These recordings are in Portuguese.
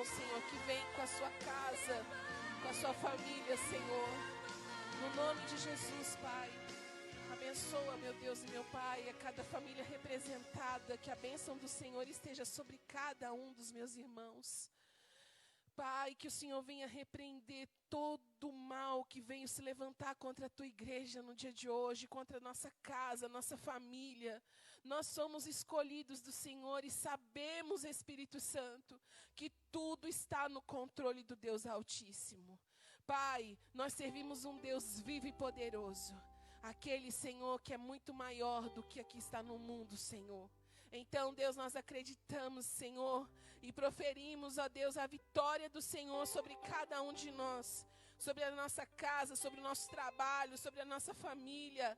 Senhor, que vem com a sua casa, com a sua família, Senhor. No nome de Jesus, Pai. Abençoa, meu Deus e meu Pai, a cada família representada. Que a bênção do Senhor esteja sobre cada um dos meus irmãos. Pai, que o Senhor venha repreender todo o mal que veio se levantar contra a Tua igreja no dia de hoje, contra a nossa casa, nossa família. Nós somos escolhidos do Senhor e sabemos, Espírito Santo, que tudo está no controle do Deus Altíssimo. Pai, nós servimos um Deus vivo e poderoso. Aquele, Senhor, que é muito maior do que aqui está no mundo, Senhor. Então, Deus, nós acreditamos, Senhor, e proferimos, ó Deus, a vitória do Senhor sobre cada um de nós, sobre a nossa casa, sobre o nosso trabalho, sobre a nossa família.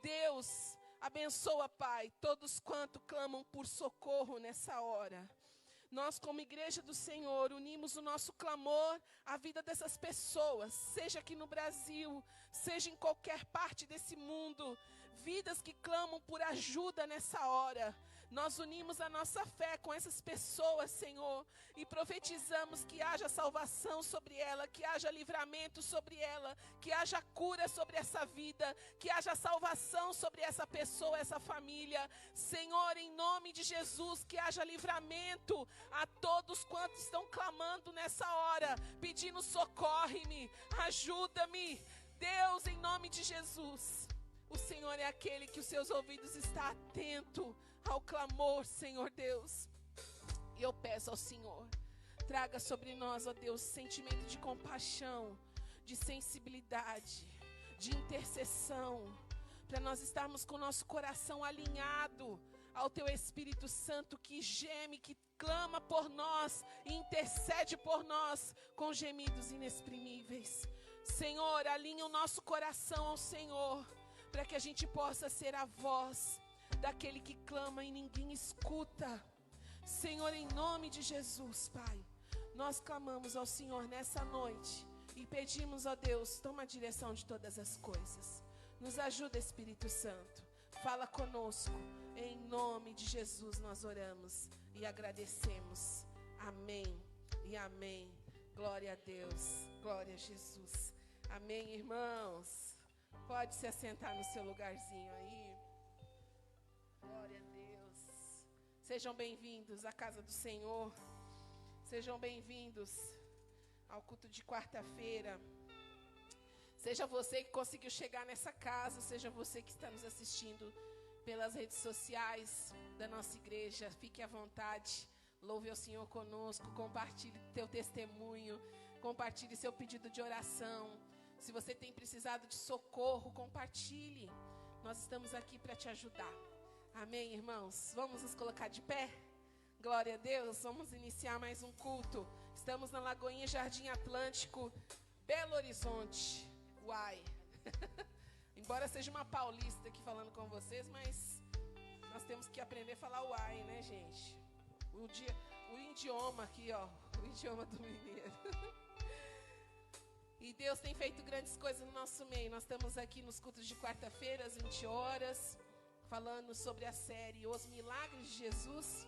Deus, abençoa, Pai, todos quanto clamam por socorro nessa hora. Nós, como igreja do Senhor, unimos o nosso clamor à vida dessas pessoas, seja aqui no Brasil, seja em qualquer parte desse mundo, vidas que clamam por ajuda nessa hora. Nós unimos a nossa fé com essas pessoas, Senhor, e profetizamos que haja salvação sobre ela, que haja livramento sobre ela, que haja cura sobre essa vida, que haja salvação sobre essa pessoa, essa família. Senhor, em nome de Jesus, que haja livramento a todos quantos estão clamando nessa hora, pedindo socorre-me, ajuda-me. Deus, em nome de Jesus, o Senhor é aquele que os seus ouvidos estão atentos ao clamor, Senhor Deus. E eu peço ao Senhor, traga sobre nós, ó Deus, sentimento de compaixão, de sensibilidade, de intercessão, para nós estarmos com o nosso coração alinhado ao Teu Espírito Santo, que geme, que clama por nós e intercede por nós com gemidos inexprimíveis. Senhor, alinha o nosso coração ao Senhor, para que a gente possa ser a voz daquele que clama e ninguém escuta. Senhor, em nome de Jesus, Pai, nós clamamos ao Senhor nessa noite e pedimos, ó Deus, toma a direção de todas as coisas. Nos ajuda, Espírito Santo. Fala conosco. Em nome de Jesus nós oramos e agradecemos. Amém e amém. Glória a Deus. Glória a Jesus. Amém, irmãos. Pode se assentar no seu lugarzinho aí. Glória a Deus. Sejam bem-vindos à casa do Senhor. Sejam bem-vindos ao culto de quarta-feira. Seja você que conseguiu chegar nessa casa, seja você que está nos assistindo pelas redes sociais da nossa igreja, fique à vontade, louve ao Senhor conosco, compartilhe teu testemunho, compartilhe seu pedido de oração. Se você tem precisado de socorro, compartilhe. Nós estamos aqui para te ajudar. Amém, irmãos? Vamos nos colocar de pé? Glória a Deus, vamos iniciar mais um culto. Estamos na Lagoinha Jardim Atlântico, Belo Horizonte. Uai. Embora seja uma paulista aqui falando com vocês, mas nós temos que aprender a falar uai, né, gente? O idioma aqui, ó, o idioma do mineiro. E Deus tem feito grandes coisas no nosso meio. Nós estamos aqui nos cultos de quarta-feira, às 20 horas, falando sobre a série Os Milagres de Jesus.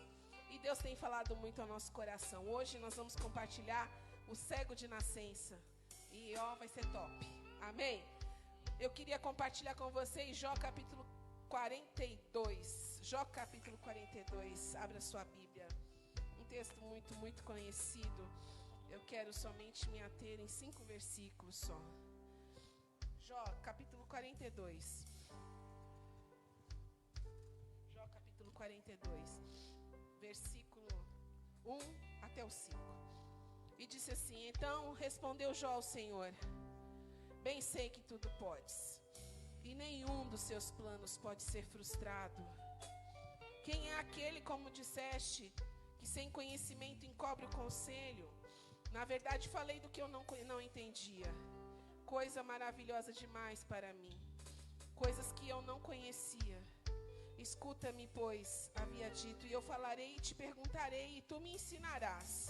E Deus tem falado muito ao nosso coração. Hoje nós vamos compartilhar o cego de nascença. E ó, vai ser top. Amém? Eu queria compartilhar com vocês Jó capítulo 42. Jó capítulo 42. Abra sua Bíblia. Um texto muito, muito conhecido. Eu quero somente me ater em 5 versículos só. Jó capítulo 42. Jó capítulo 42. Versículo 1 até o 5. E disse assim: Então respondeu Jó ao Senhor: Bem sei que tudo podes, e nenhum dos seus planos pode ser frustrado. Quem é aquele, como disseste, que sem conhecimento encobre o conselho? Na verdade falei do que eu não entendia. Coisa maravilhosa demais para mim, coisas que eu não conhecia. Escuta-me, pois, havia dito, e eu falarei e te perguntarei, e tu me ensinarás.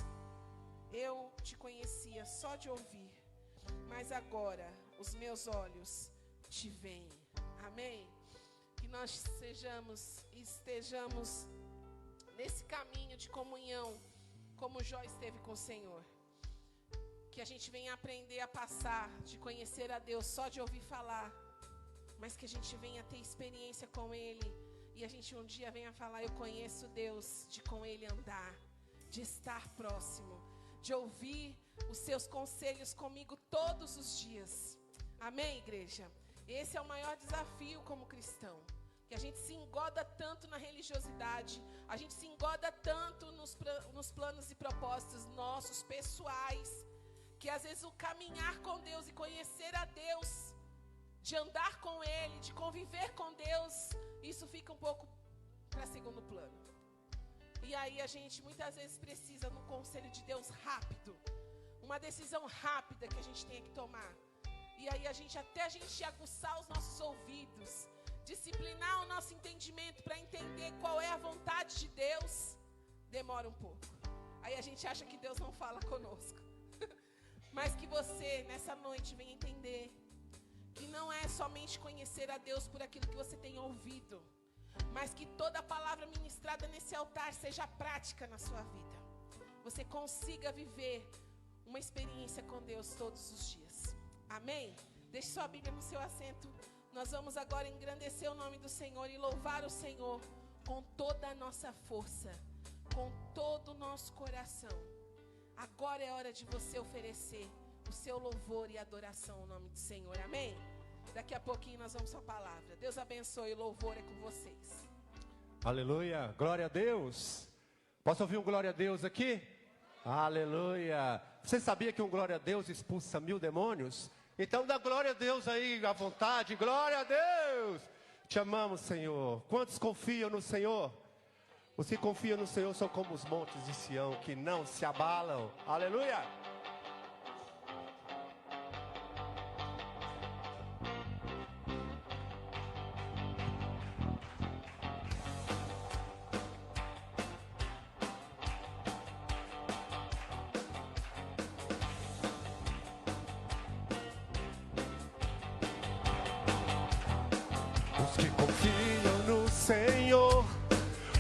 Eu te conhecia só de ouvir, mas agora os meus olhos te veem. Amém? Que nós estejamos nesse caminho de comunhão como Jó esteve com o Senhor. Que a gente venha aprender a passar de conhecer a Deus só de ouvir falar, mas que a gente venha ter experiência com Ele. E a gente um dia venha falar, eu conheço Deus, de com Ele andar, de estar próximo, de ouvir os seus conselhos comigo todos os dias. Amém, igreja? Esse é o maior desafio como cristão. Que a gente se engoda tanto na religiosidade, a gente se engoda tanto nos planos e propósitos nossos, pessoais, que às vezes o caminhar com Deus e conhecer a Deus, de andar com Ele, de conviver com Deus, isso fica um pouco para segundo plano. E aí a gente muitas vezes precisa de um conselho de Deus rápido, uma decisão rápida que a gente tenha que tomar. E aí até a gente aguçar os nossos ouvidos, disciplinar o nosso entendimento para entender qual é a vontade de Deus, demora um pouco. Aí a gente acha que Deus não fala conosco. Mas que você, nessa noite, venha entender que não é somente conhecer a Deus por aquilo que você tem ouvido, mas que toda a palavra ministrada nesse altar seja prática na sua vida. Você consiga viver uma experiência com Deus todos os dias. Amém? Deixe sua Bíblia no seu assento. Nós vamos agora engrandecer o nome do Senhor e louvar o Senhor com toda a nossa força, com todo o nosso coração. Agora é hora de você oferecer o seu louvor e adoração ao nome do Senhor. Amém? Daqui a pouquinho nós vamos à palavra. Deus abençoe, o louvor é com vocês. Aleluia, glória a Deus. Posso ouvir um glória a Deus aqui? Aleluia. Você sabia que um glória a Deus expulsa 1000 demônios? Então dá glória a Deus aí à vontade. Glória a Deus. Te amamos, Senhor. Quantos confiam no Senhor? Os que confiam no Senhor são como os montes de Sião, que não se abalam. Aleluia. Os que confiam no Senhor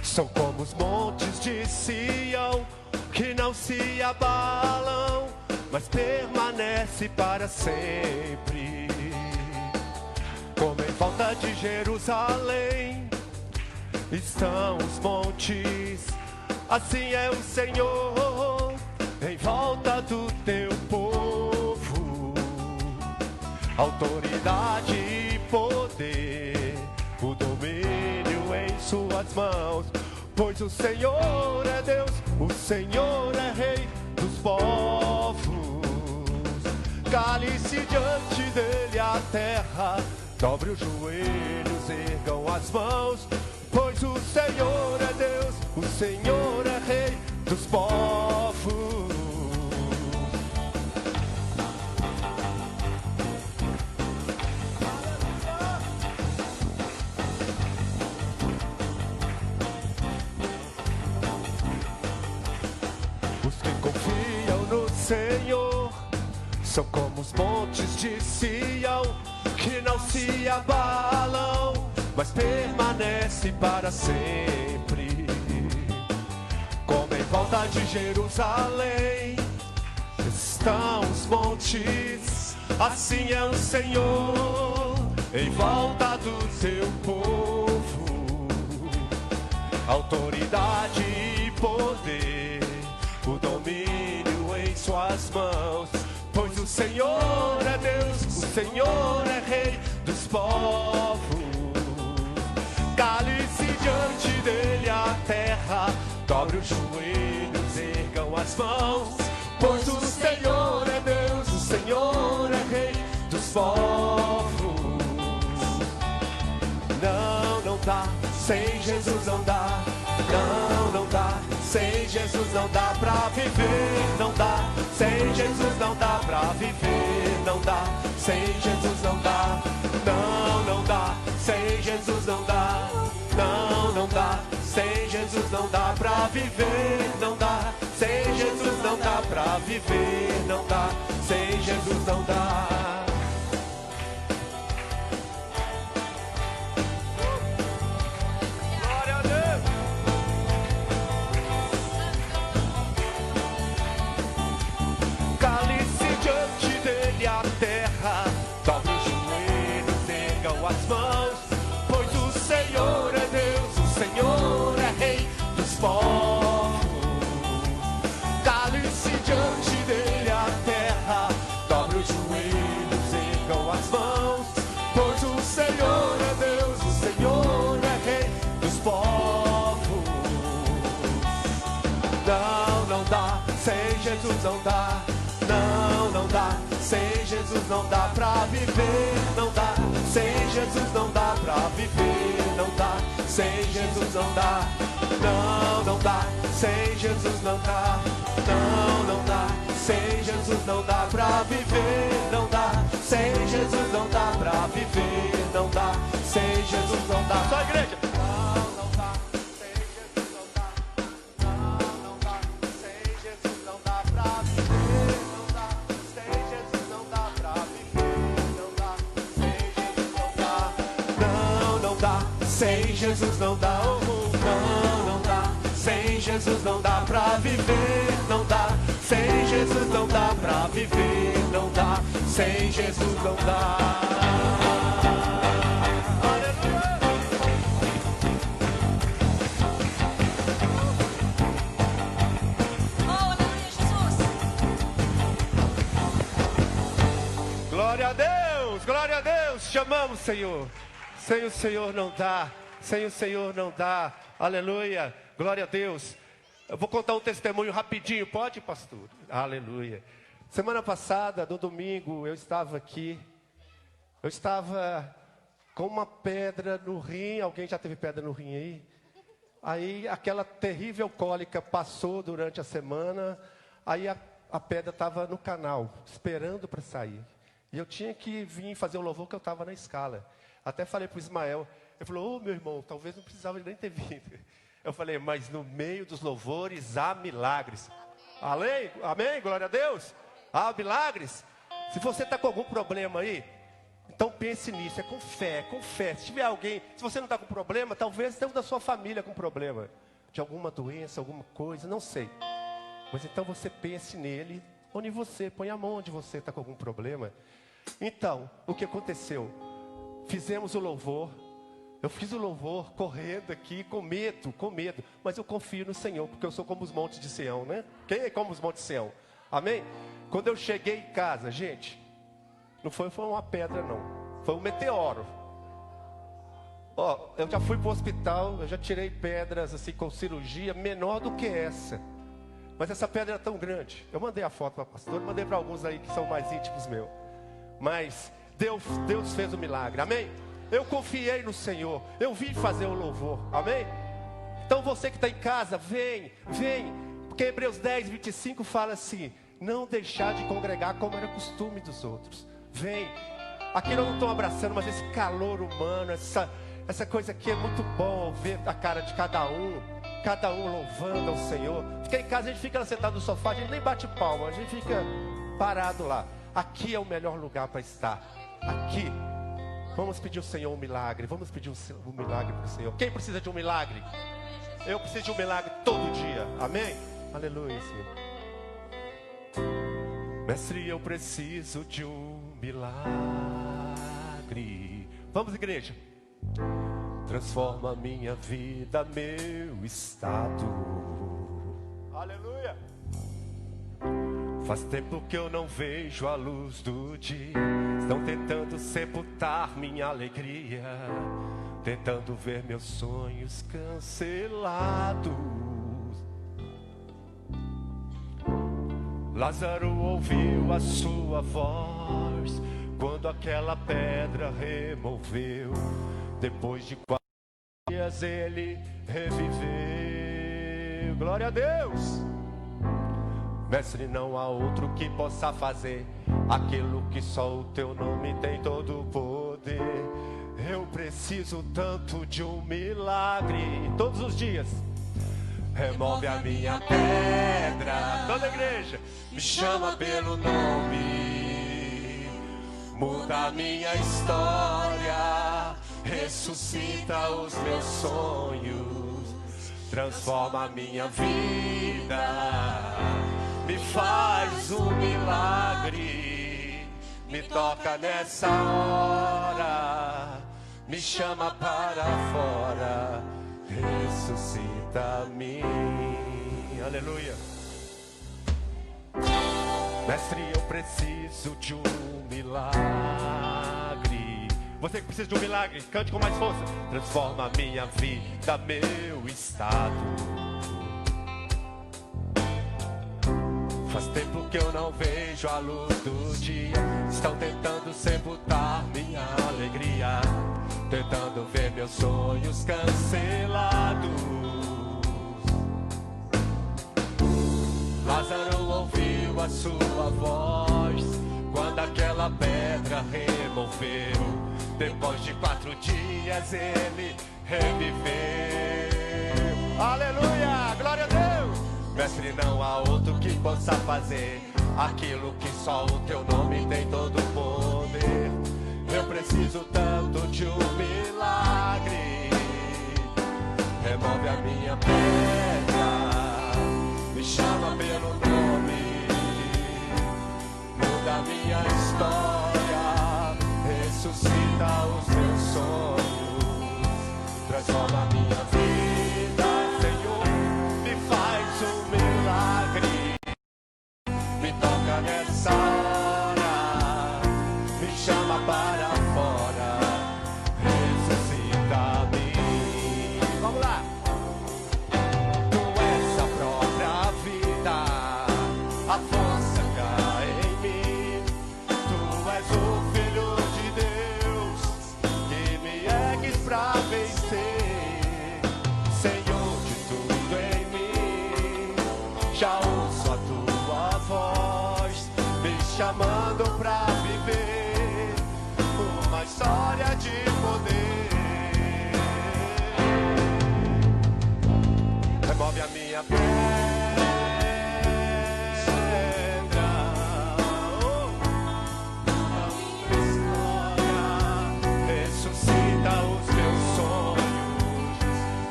são como os montes de Sião, que não se abalam, mas permanece para sempre. Como em volta de Jerusalém estão os montes, assim é o Senhor em volta do teu povo. Autoridade e poder, o domínio em suas mãos. Pois o Senhor é Deus, o Senhor é Rei dos povos. Cale-se diante dele a terra, dobre os joelhos, ergam as mãos. Pois o Senhor é Deus, o Senhor é Rei dos povos. Senhor, são como os montes de Sião, que não se abalam, mas permanece para sempre. Como em volta de Jerusalém estão os montes, assim é o Senhor em volta do teu povo. Autoridade e poder, o domínio em suas mãos. Pois o Senhor é Deus, o Senhor é Rei dos povos. Cale-se diante dele a terra, dobre os joelhos, ergam as mãos. Pois o Senhor é Deus, o Senhor é Rei dos povos. Não dá, sem Jesus não dá. Não dá, sem Jesus não dá pra viver. Não dá, sem Jesus não dá pra viver. Não dá, sem Jesus não dá. Não dá, sem Jesus não dá. Não dá, sem Jesus não dá pra viver. Não dá, sem Jesus não dá pra viver. Não dá, sem Jesus não dá. as mãos, pois o Senhor é Deus, o Senhor é Rei dos povos. Cale-se diante dele a terra, dobre os joelhos, ergam as mãos, pois o Senhor é Deus, o Senhor é Rei dos povos. Não dá, sem Jesus não dá. Não dá, sem Jesus não dá pra viver. Não dá, sem Jesus não dá pra viver. Não dá, sem Jesus não dá. Não dá, sem Jesus não dá. Não dá, sem Jesus não dá pra viver. Não dá, sem Jesus não dá pra viver. Não dá, sem Jesus não dá. Só a igreja. Não dá, sem Jesus não dá. Não dá, sem Jesus não dá pra viver. Não dá, sem Jesus não dá pra viver. Não dá, sem Jesus não dá. Não dá, sem Jesus não dá. Não dá, sem Jesus não dá pra viver. Não dá, sem Jesus não dá pra viver. Não dá, sem Jesus não dá. Glória a Deus, glória a Deus, chamamos, Senhor. Sem o Senhor não dá, sem o Senhor não dá. Aleluia, glória a Deus. Eu vou contar um testemunho rapidinho, pode, pastor? Aleluia. Semana passada, no domingo, eu estava aqui. Eu estava com uma pedra no rim. Alguém já teve pedra no rim aí? Aí aquela terrível cólica passou durante a semana. Aí a pedra estava no canal, esperando para sair. E eu tinha que vir fazer o louvor que eu estava na escala. Até falei para o Ismael. Ele falou, meu irmão, talvez não precisava nem ter vindo. Eu falei, mas no meio dos louvores há milagres. Amém? Amém? Glória a Deus. Há milagres. Se você está com algum problema aí, então pense nisso, é com fé, é com fé. Se tiver alguém, se você não está com problema, talvez tenha um da sua família com problema. De alguma doença, alguma coisa, não sei. Mas então você pense nele, onde você, põe a mão onde você está com algum problema. Então, o que aconteceu? Fizemos o louvor. Eu fiz o louvor correndo aqui com medo. Mas eu confio no Senhor, porque eu sou como os montes de Sião, né? Quem é como os montes de Sião? Amém? Quando eu cheguei em casa, gente, não foi uma pedra não. Foi um meteoro. Ó, eu já fui para o hospital, eu já tirei pedras assim com cirurgia menor do que essa. Mas essa pedra é tão grande. Eu mandei a foto para a pastora, mandei para alguns aí que são mais íntimos meus. Mas Deus fez o milagre, amém? Eu confiei no Senhor, eu vim fazer o louvor, amém? Então você que está em casa, vem, porque Hebreus 10, 25 fala assim, não deixar de congregar como era costume dos outros. Vem, aqui eu não estou abraçando, mas esse calor humano, essa coisa aqui é muito bom, ver a cara de cada um louvando ao Senhor. Fica em casa, a gente fica sentado no sofá, a gente nem bate palma, a gente fica parado lá. Aqui é o melhor lugar para estar, aqui. Vamos pedir ao Senhor um milagre. Vamos pedir um milagre para o Senhor. Quem precisa de um milagre? Eu preciso de um milagre todo dia. Amém? Aleluia, Senhor. Mestre, eu preciso de um milagre. Vamos, igreja. Transforma minha vida, meu estado. Aleluia. Faz tempo que eu não vejo a luz do dia. Estão tentando sepultar minha alegria, tentando ver meus sonhos cancelados. Lázaro ouviu a sua voz quando aquela pedra removeu. Depois de 4 dias ele reviveu. Glória a Deus. Mestre, não há outro que possa fazer aquilo que só o teu nome tem todo o poder. Eu preciso tanto de um milagre todos os dias. Remove a minha pedra. Toda a igreja me chama pelo nome. Muda a minha história. Ressuscita os meus sonhos. Transforma a minha vida. Me faz um milagre, me toca nessa hora. me chama para fora, ressuscita-me. Aleluia. Mestre, eu preciso de um milagre. Você que precisa de um milagre, cante com mais força. Transforma minha vida, meu estado. Faz tempo que eu não vejo a luz do dia. Estão tentando sepultar minha alegria, tentando ver meus sonhos cancelados. Lázaro ouviu a sua voz quando aquela pedra removeu. Depois de 4 dias ele reviveu. Aleluia, glória a Deus. Mestre, não há outro que possa fazer aquilo que só o teu nome tem todo o poder. Eu preciso tanto de um milagre. Remove a minha pedra, me chama pelo nome, muda a minha história, ressuscita os meus sonhos, transforma a minha vida, Senhor, me faz um milagre, me toca nessa hora, me chama para fora, ressuscita-me. Vamos lá! A força cai em mim. Tu és o Filho de Deus que me ergues pra vencer. Senhor de tudo em mim, já ouço a tua voz me chamando pra viver uma história de poder. Remove a minha pele.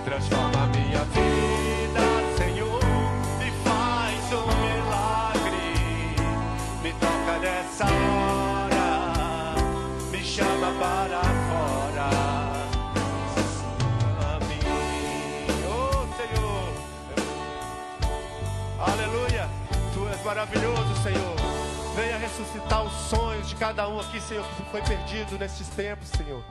Transforma a minha vida, Senhor, me faz um milagre. Me toca nessa hora, me chama para fora. A mim, oh Senhor, aleluia. Tu és maravilhoso, Senhor. Venha ressuscitar os sonhos de cada um aqui, Senhor, que foi perdido nesses tempos, Senhor.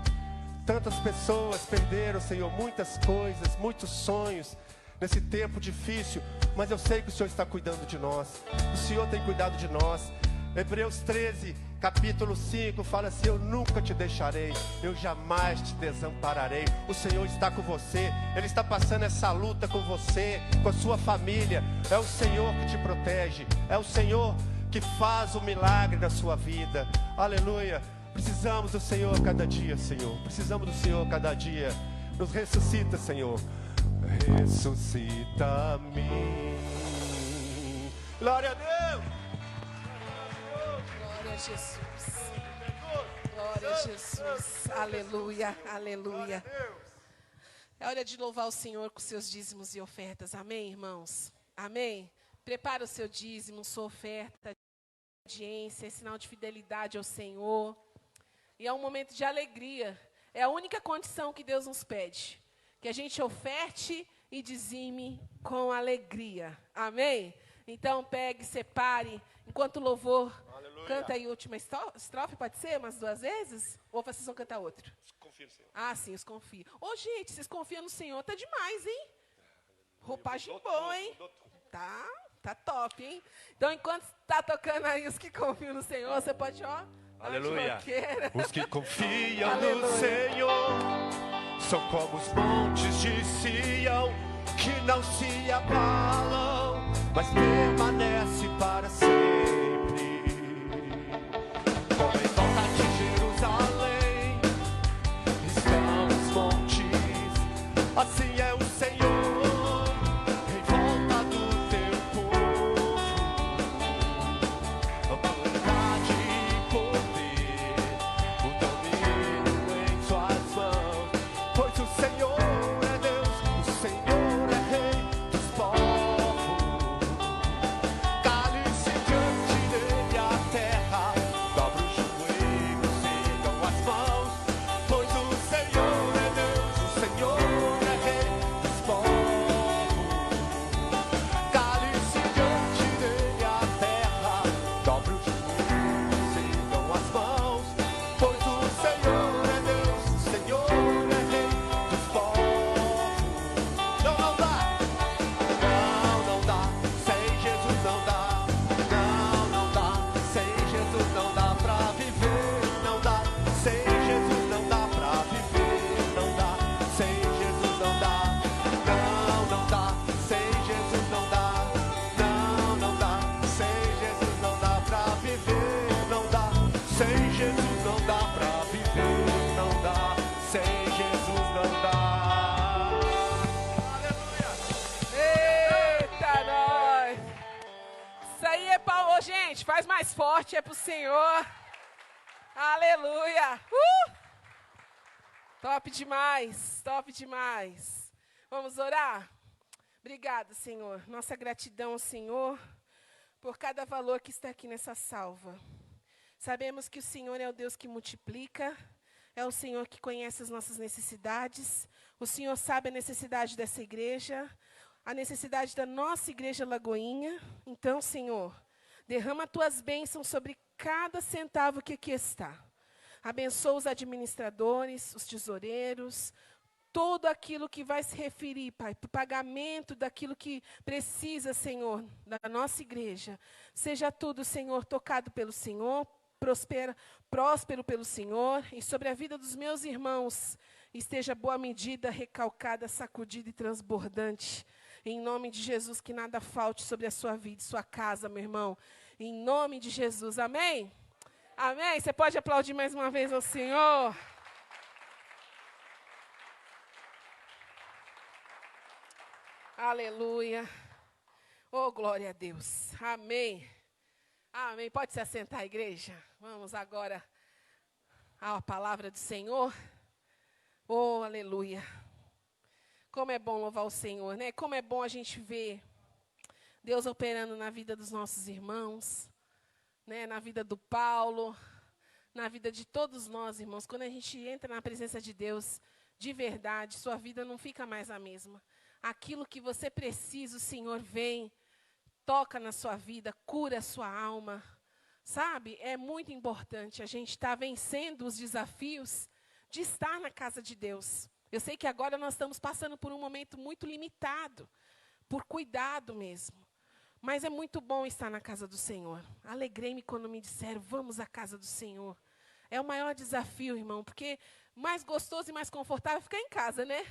Tantas pessoas perderam, Senhor, muitas coisas, muitos sonhos nesse tempo difícil, mas eu sei que o Senhor está cuidando de nós. O Senhor tem cuidado de nós. Hebreus 13, capítulo 5, fala assim: eu nunca te deixarei, eu jamais te desampararei. O Senhor está com você, Ele está passando essa luta com você, com a sua família. É o Senhor que te protege, é o Senhor que faz o milagre na sua vida. Aleluia. Precisamos do Senhor a cada dia, Senhor. Precisamos do Senhor a cada dia. Nos ressuscita, Senhor. Ressuscita-me. Glória a Deus. Glória a Jesus. Glória a Jesus. Aleluia, aleluia. É hora de louvar o Senhor com seus dízimos e ofertas. Amém, irmãos? Amém? Prepara o seu dízimo, sua oferta, audiência, é sinal de fidelidade ao Senhor. E é um momento de alegria. É a única condição que Deus nos pede. Que a gente oferte e dizime com alegria. Amém? Então pegue, separe. Enquanto o louvor, aleluia, canta aí a última estrofe, pode ser? Umas 2 vezes? Ou vocês vão cantar outra? Confio no Senhor. Ah, sim, os confio. Ô, gente, vocês confiam no Senhor, tá demais, hein? Roupagem boa, hein? Tá top, hein? Então, enquanto está tocando aí os que confiam no Senhor, você pode, ó... Aleluia. Os que confiam no Senhor são como os montes de Sião, que não se abalam, mas permanece para sempre. Como em volta de Jerusalém estão os montes, assim é o Senhor em volta do teu povo. Autoridade e poder, o domínio em suas mãos, pois o Senhor é Deus, o Senhor é Rei dos povos. Cálice de forte é para o Senhor. Aleluia. Top demais, top demais. Vamos orar? Obrigada, Senhor. Nossa gratidão ao Senhor por cada valor que está aqui nessa salva. Sabemos que o Senhor é o Deus que multiplica, é o Senhor que conhece as nossas necessidades. O Senhor sabe a necessidade dessa igreja, a necessidade da nossa igreja Lagoinha. Então, Senhor, derrama tuas bênçãos sobre cada centavo que aqui está. Abençoa os administradores, os tesoureiros, tudo aquilo que vai se referir, Pai, para o pagamento daquilo que precisa, Senhor, da nossa igreja. Seja tudo, Senhor, tocado pelo Senhor, próspero pelo Senhor, e sobre a vida dos meus irmãos, esteja boa medida, recalcada, sacudida e transbordante. Em nome de Jesus, que nada falte sobre a sua vida e sua casa, meu irmão. Em nome de Jesus, amém? Amém? Você pode aplaudir mais uma vez ao Senhor? Aleluia. Oh, glória a Deus. Amém. Amém. Pode se assentar, igreja? Vamos agora à palavra do Senhor. Oh, aleluia. Como é bom louvar o Senhor, né? Como é bom a gente ver Deus operando na vida dos nossos irmãos, né? Na vida do Paulo, na vida de todos nós, irmãos. Quando a gente entra na presença de Deus, de verdade, sua vida não fica mais a mesma. Aquilo que você precisa, o Senhor vem, toca na sua vida, cura a sua alma. Sabe, é muito importante a gente estar vencendo os desafios de estar na casa de Deus. Eu sei que agora nós estamos passando por um momento muito limitado, por cuidado mesmo. Mas é muito bom estar na casa do Senhor. Alegrei-me quando me disseram, vamos à casa do Senhor. É o maior desafio, irmão, porque mais gostoso e mais confortável é ficar em casa, né?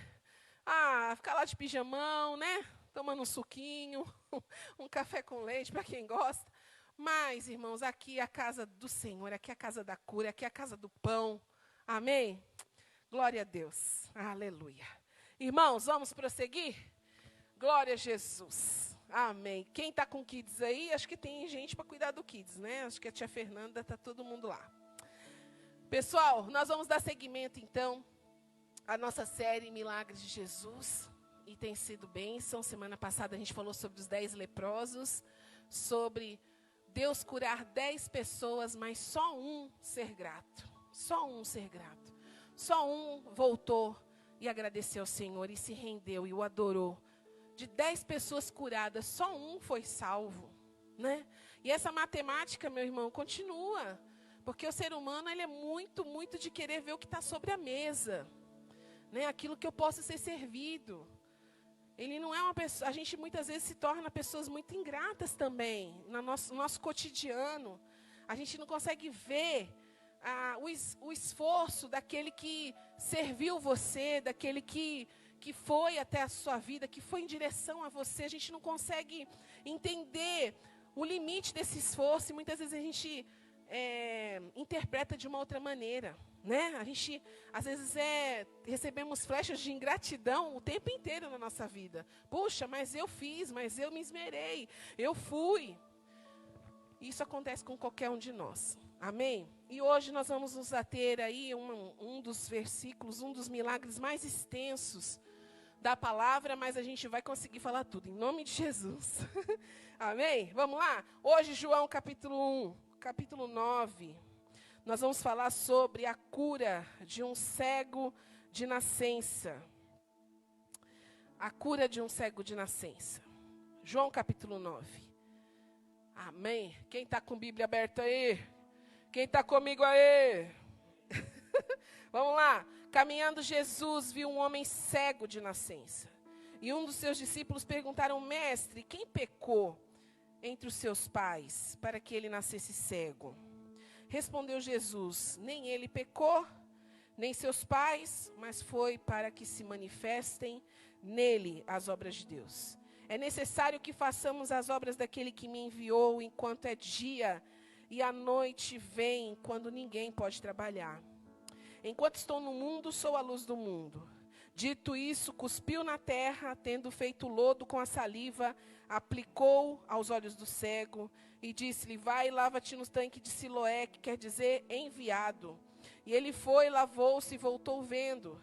Ah, ficar lá de pijamão, né? Tomando um suquinho, um café com leite, para quem gosta. Mas, irmãos, aqui é a casa do Senhor, aqui é a casa da cura, aqui é a casa do pão. Amém? Glória a Deus. Aleluia. Irmãos, vamos prosseguir? Glória a Jesus. Amém. Quem está com kids aí, acho que tem gente para cuidar do kids, né? Acho que a tia Fernanda, está todo mundo lá. Pessoal, nós vamos dar seguimento, então, à nossa série Milagres de Jesus. E tem sido bênção. Semana passada a gente falou sobre os 10 leprosos, sobre Deus curar 10 pessoas, mas só um ser grato. Só um ser grato. Só um voltou e agradeceu ao Senhor e se rendeu e o adorou. De 10 pessoas curadas, só um foi salvo, né? E essa matemática, meu irmão, continua. Porque o ser humano, ele é muito, muito de querer ver o que está sobre a mesa. Né? Aquilo que eu posso ser servido. Ele não é uma pessoa... A gente muitas vezes se torna pessoas muito ingratas também. No nosso cotidiano. A gente não consegue ver o esforço daquele que serviu você, daquele que foi até a sua vida, que foi em direção a você. A gente não consegue entender o limite desse esforço e muitas vezes a gente interpreta de uma outra maneira, né? A gente, às vezes, recebemos flechas de ingratidão o tempo inteiro na nossa vida. Puxa, mas eu fiz, mas eu me esmerei, eu fui. Isso acontece com qualquer um de nós. Amém? E hoje nós vamos nos ater aí um dos versículos, um dos milagres mais extensos da palavra, mas a gente vai conseguir falar tudo, em nome de Jesus. Amém? Vamos lá? Hoje, João capítulo 1, capítulo 9, nós vamos falar sobre a cura de um cego de nascença. A cura de um cego de nascença. João capítulo 9. Amém? Quem está com a Bíblia aberta aí? Quem está comigo aí? Vamos lá. Caminhando Jesus viu um homem cego de nascença. E um dos seus discípulos perguntaram, mestre, quem pecou entre os seus pais para que ele nascesse cego? Respondeu Jesus, nem ele pecou, nem seus pais, mas foi para que se manifestem nele as obras de Deus. É necessário que façamos as obras daquele que me enviou enquanto é dia, e a noite vem quando ninguém pode trabalhar. Enquanto estou no mundo, sou a luz do mundo. Dito isso, cuspiu na terra, tendo feito lodo com a saliva, aplicou aos olhos do cego e disse-lhe: vai e lava-te no tanque de Siloé, que quer dizer enviado. E ele foi, lavou-se e voltou vendo.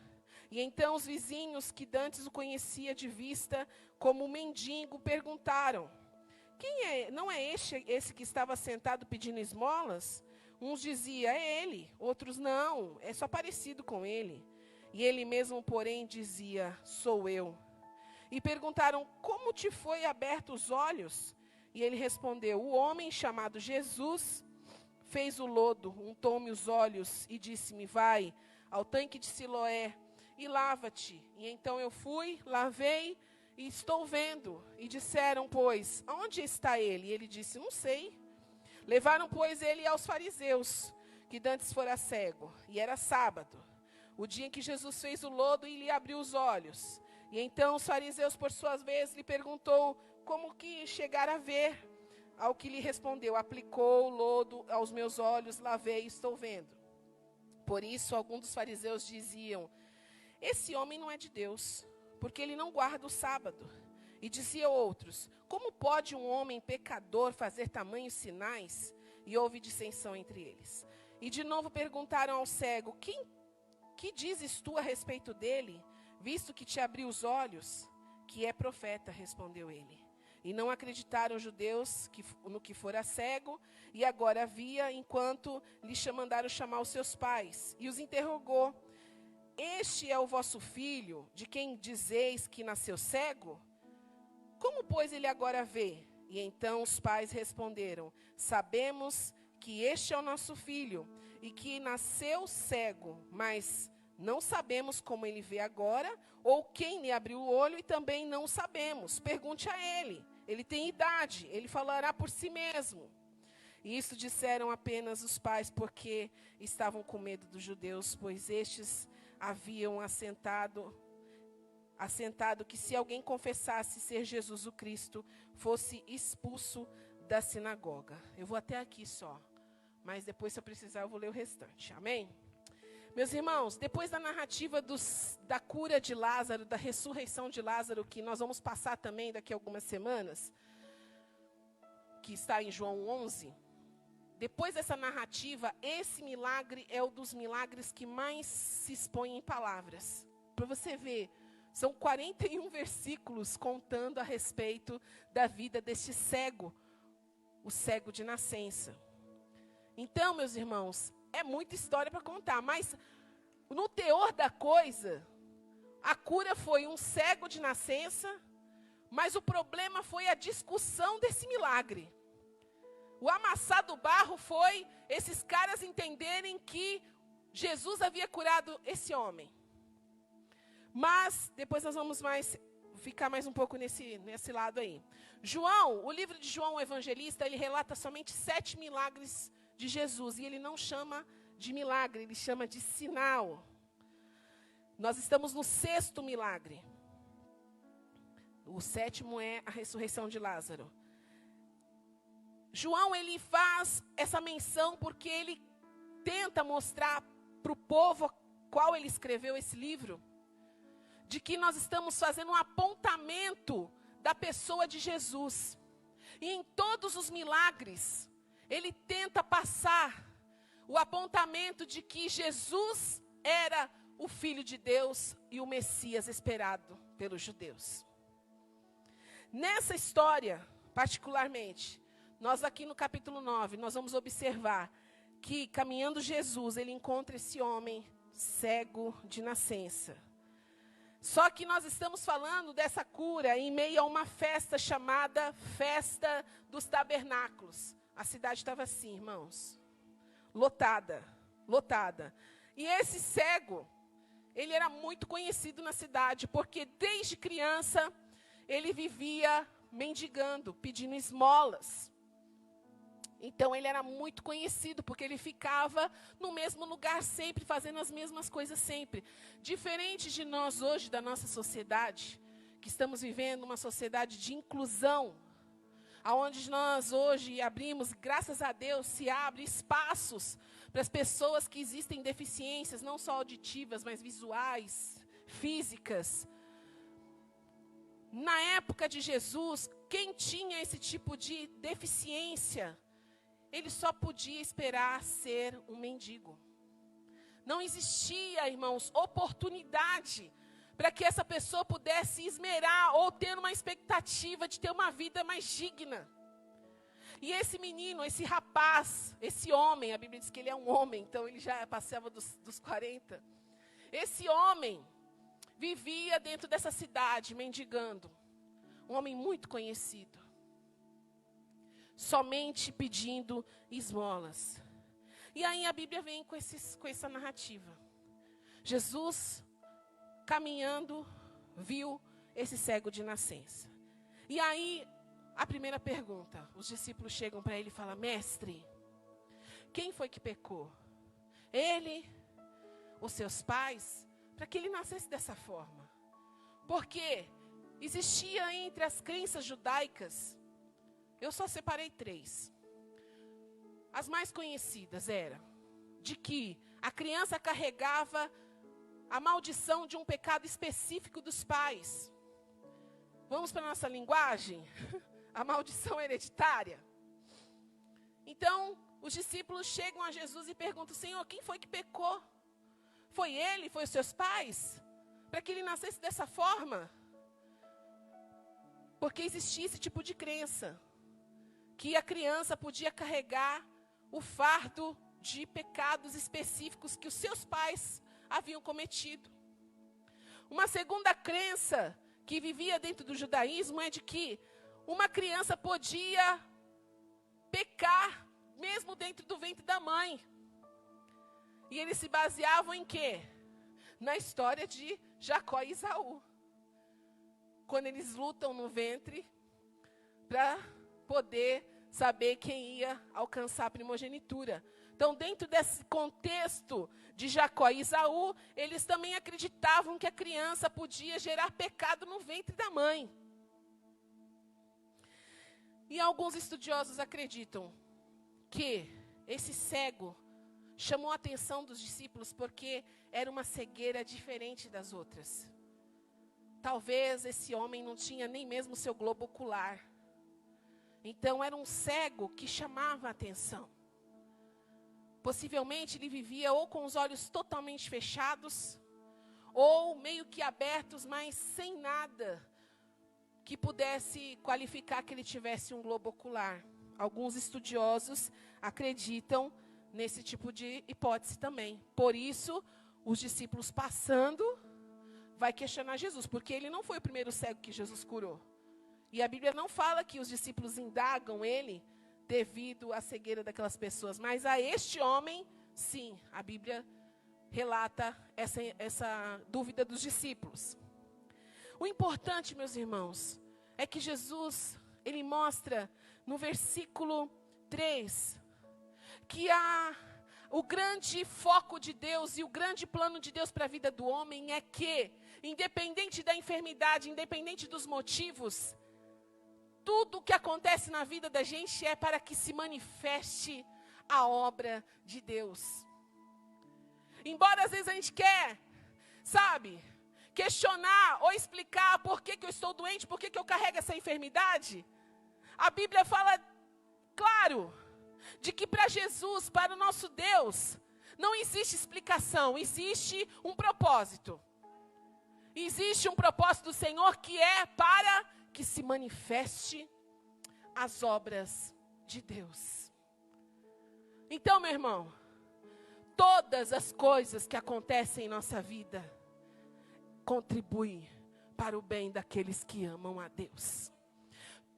E então os vizinhos, que dantes o conhecia de vista como um mendigo, perguntaram: quem é? Não é esse que estava sentado pedindo esmolas? Uns diziam: é ele. Outros: não, é só parecido com ele. E ele mesmo, porém, dizia: sou eu. E perguntaram: como te foi aberto os olhos? E ele respondeu: o homem chamado Jesus fez o lodo, untou-me os olhos e disse-me: vai ao tanque de Siloé e lava-te. E então eu fui, lavei e estou vendo. E disseram, pois, onde está ele? E ele disse: não sei. Levaram, pois, ele aos fariseus, que dantes fora cego, e era sábado, o dia em que Jesus fez o lodo e lhe abriu os olhos. E então os fariseus, por sua vez, lhe perguntou como que chegara a ver. Ao que lhe respondeu: aplicou o lodo aos meus olhos, lavei e estou vendo. Por isso, alguns dos fariseus diziam: esse homem não é de Deus, porque ele não guarda o sábado. E diziam outros: como pode um homem pecador fazer tamanhos sinais? E houve dissensão entre eles. E de novo perguntaram ao cego: que dizes tu a respeito dele, visto que te abriu os olhos? Que é profeta, respondeu ele. E não acreditaram os judeus no que fora cego, e agora via, enquanto lhe mandaram chamar os seus pais. E os interrogou: este é o vosso filho, de quem dizeis que nasceu cego? Como, pois, ele agora vê? E então os pais responderam: sabemos que este é o nosso filho, e que nasceu cego, mas não sabemos como ele vê agora, ou quem lhe abriu o olho, e também não sabemos. Pergunte a ele. Ele tem idade, ele falará por si mesmo. E isso disseram apenas os pais, porque estavam com medo dos judeus, pois estes haviam assentado que se alguém confessasse ser Jesus o Cristo, fosse expulso da sinagoga. Eu vou até aqui só, mas depois, se eu precisar, eu vou ler o restante. Amém? Meus irmãos, depois da narrativa da cura de Lázaro, da ressurreição de Lázaro, que nós vamos passar também daqui a algumas semanas, que está em João 11, depois dessa narrativa, esse milagre é um dos milagres que mais se expõe em palavras. Para você ver, são 41 versículos contando a respeito da vida deste cego, o cego de nascença. Então, meus irmãos, é muita história para contar, mas no teor da coisa, a cura foi um cego de nascença, mas o problema foi a discussão desse milagre. O amassar do barro foi esses caras entenderem que Jesus havia curado esse homem. Mas, depois nós vamos ficar mais um pouco nesse lado aí. João, o livro de João, o evangelista, ele relata somente 7 milagres de Jesus. E ele não chama de milagre, ele chama de sinal. Nós estamos no 6º milagre. O 7º é a ressurreição de Lázaro. João, ele faz essa menção porque ele tenta mostrar para o povo qual ele escreveu esse livro, de que nós estamos fazendo um apontamento da pessoa de Jesus. E em todos os milagres, ele tenta passar o apontamento de que Jesus era o Filho de Deus e o Messias esperado pelos judeus. Nessa história, particularmente, nós aqui no capítulo 9, nós vamos observar que, caminhando Jesus, ele encontra esse homem cego de nascença. Só que nós estamos falando dessa cura em meio a uma festa chamada Festa dos Tabernáculos. A cidade estava assim, irmãos, lotada. E esse cego, ele era muito conhecido na cidade, porque desde criança ele vivia mendigando, pedindo esmolas. Então ele era muito conhecido, porque ele ficava no mesmo lugar sempre, fazendo as mesmas coisas sempre. Diferente de nós hoje, da nossa sociedade, que estamos vivendo uma sociedade de inclusão, aonde nós hoje abrimos, graças a Deus, se abre espaços para as pessoas que existem deficiências, não só auditivas, mas visuais, físicas. Na época de Jesus, quem tinha esse tipo de deficiência, ele só podia esperar ser um mendigo. Não existia, irmãos, oportunidade para que essa pessoa pudesse esmerar ou ter uma expectativa de ter uma vida mais digna. E esse menino, esse rapaz, esse homem, a Bíblia diz que ele é um homem, então ele já passava dos 40. Esse homem vivia dentro dessa cidade, mendigando. Um homem muito conhecido. Somente pedindo esmolas. E aí a Bíblia vem com essa narrativa. Jesus, caminhando, viu esse cego de nascença. E aí, a primeira pergunta, os discípulos chegam para ele e falam: mestre, quem foi que pecou? Ele, os seus pais, para que ele nascesse dessa forma? Porque existia entre as crenças judaicas, eu só separei 3. As mais conhecidas eram de que a criança carregava a maldição de um pecado específico dos pais. Vamos para a nossa linguagem? A maldição hereditária. Então, os discípulos chegam a Jesus e perguntam: Senhor, quem foi que pecou? Foi ele? Foi os seus pais? Para que ele nascesse dessa forma? Porque existia esse tipo de crença, que a criança podia carregar o fardo de pecados específicos que os seus pais haviam cometido. Uma segunda crença que vivia dentro do judaísmo é de que uma criança podia pecar mesmo dentro do ventre da mãe. E eles se baseavam em quê? Na história de Jacó e Esaú. Quando eles lutam no ventre para poder saber quem ia alcançar a primogenitura. Então, dentro desse contexto de Jacó e Esaú, eles também acreditavam que a criança podia gerar pecado no ventre da mãe. E alguns estudiosos acreditam que esse cego chamou a atenção dos discípulos porque era uma cegueira diferente das outras. Talvez esse homem não tinha nem mesmo seu globo ocular. Então era um cego que chamava a atenção. Possivelmente ele vivia ou com os olhos totalmente fechados, ou meio que abertos, mas sem nada que pudesse qualificar que ele tivesse um globo ocular. Alguns estudiosos acreditam nesse tipo de hipótese também. Por isso, os discípulos passando, vai questionar Jesus, porque ele não foi o primeiro cego que Jesus curou. E a Bíblia não fala que os discípulos indagam ele devido à cegueira daquelas pessoas. Mas a este homem, sim, a Bíblia relata essa dúvida dos discípulos. O importante, meus irmãos, é que Jesus, ele mostra no versículo 3, que o grande foco de Deus e o grande plano de Deus para a vida do homem é que, independente da enfermidade, independente dos motivos, tudo o que acontece na vida da gente é para que se manifeste a obra de Deus. Embora às vezes a gente quer, questionar ou explicar por que eu estou doente, por que eu carrego essa enfermidade, a Bíblia fala, claro, de que para Jesus, para o nosso Deus, não existe explicação, existe um propósito. Existe um propósito do Senhor que é para que se manifeste as obras de Deus. Então, meu irmão, todas as coisas que acontecem em nossa vida contribuem para o bem daqueles que amam a Deus.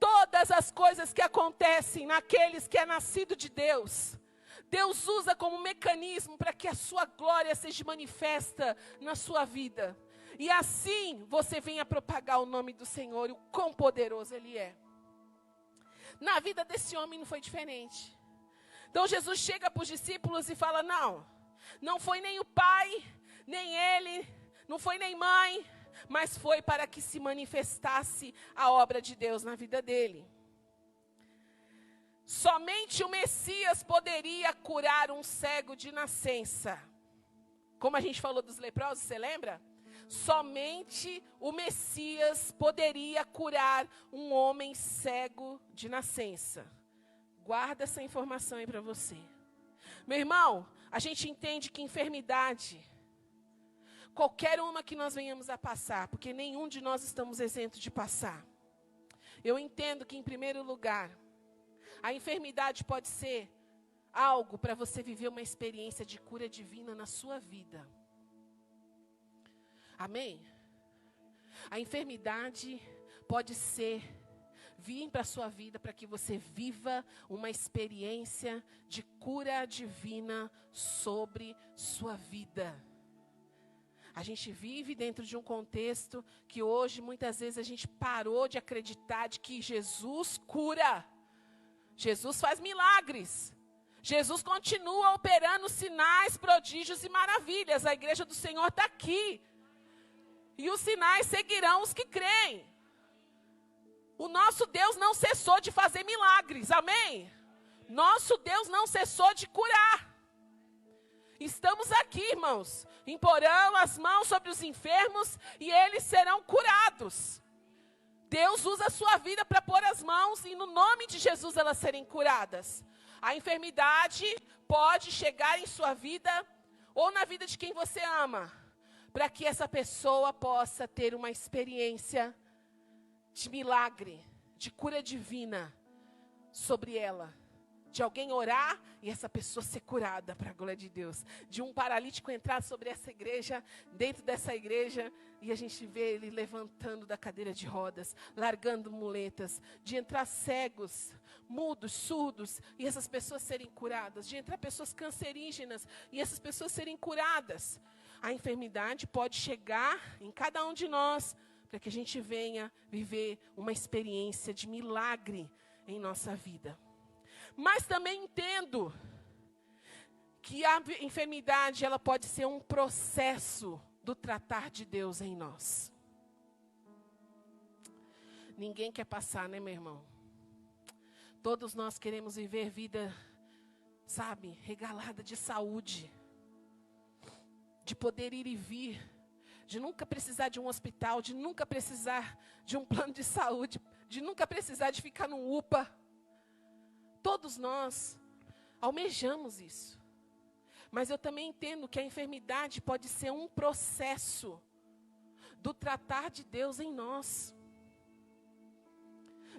Todas as coisas que acontecem naqueles que é nascido de Deus, Deus usa como mecanismo para que a sua glória seja manifesta na sua vida. E assim você venha propagar o nome do Senhor e o quão poderoso Ele é. Na vida desse homem não foi diferente. Então Jesus chega para os discípulos e fala, não foi nem o pai, nem ele, não foi nem mãe, mas foi para que se manifestasse a obra de Deus na vida dele. Somente o Messias poderia curar um cego de nascença. Como a gente falou dos leprosos, você lembra? Somente o Messias poderia curar um homem cego de nascença. Guarda essa informação aí para você. Meu irmão, a gente entende que enfermidade, qualquer uma que nós venhamos a passar, porque nenhum de nós estamos isentos de passar. Eu entendo que, em primeiro lugar, a enfermidade pode ser algo para você viver uma experiência de cura divina na sua vida. Amém? A enfermidade pode vir para a sua vida para que você viva uma experiência de cura divina sobre sua vida. A gente vive dentro de um contexto que hoje, muitas vezes, a gente parou de acreditar de que Jesus cura. Jesus faz milagres. Jesus continua operando sinais, prodígios e maravilhas. A igreja do Senhor está aqui. E os sinais seguirão os que creem. O nosso Deus não cessou de fazer milagres, amém? Nosso Deus não cessou de curar. Estamos aqui, irmãos, imporão as mãos sobre os enfermos e eles serão curados. Deus usa a sua vida para pôr as mãos e no nome de Jesus elas serem curadas. A enfermidade pode chegar em sua vida ou na vida de quem você ama, para que essa pessoa possa ter uma experiência de milagre, de cura divina sobre ela. De alguém orar e essa pessoa ser curada, para a glória de Deus. De um paralítico entrar sobre essa igreja, dentro dessa igreja, e a gente vê ele levantando da cadeira de rodas, largando muletas. De entrar cegos, mudos, surdos, e essas pessoas serem curadas. De entrar pessoas cancerígenas e essas pessoas serem curadas. A enfermidade pode chegar em cada um de nós, para que a gente venha viver uma experiência de milagre em nossa vida. Mas também entendo que a enfermidade ela pode ser um processo do tratar de Deus em nós. Ninguém quer passar, né, meu irmão? Todos nós queremos viver vida, sabe, regalada de saúde, de poder ir e vir, de nunca precisar de um hospital, de nunca precisar de um plano de saúde, de nunca precisar de ficar num UPA. Todos nós almejamos isso. Mas eu também entendo que a enfermidade pode ser um processo do tratar de Deus em nós.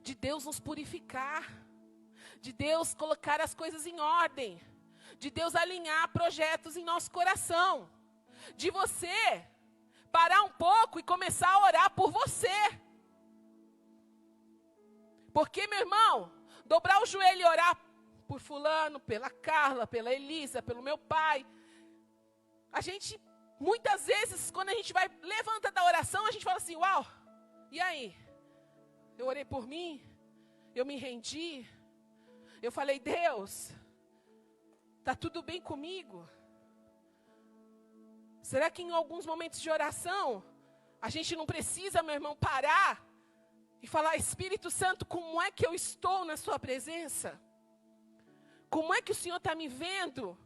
De Deus nos purificar. De Deus colocar as coisas em ordem. De Deus alinhar projetos em nosso coração. De você parar um pouco e começar a orar por você. Porque, meu irmão, dobrar o joelho e orar por fulano, pela Carla, pela Elisa, pelo meu pai. A gente, muitas vezes, quando a gente vai, levanta da oração, a gente fala assim, uau, e aí? Eu orei por mim, eu me rendi, eu falei, Deus, está tudo bem comigo? Será que em alguns momentos de oração, a gente não precisa, meu irmão, parar e falar, Espírito Santo, como é que eu estou na sua presença? Como é que o Senhor está me vendo?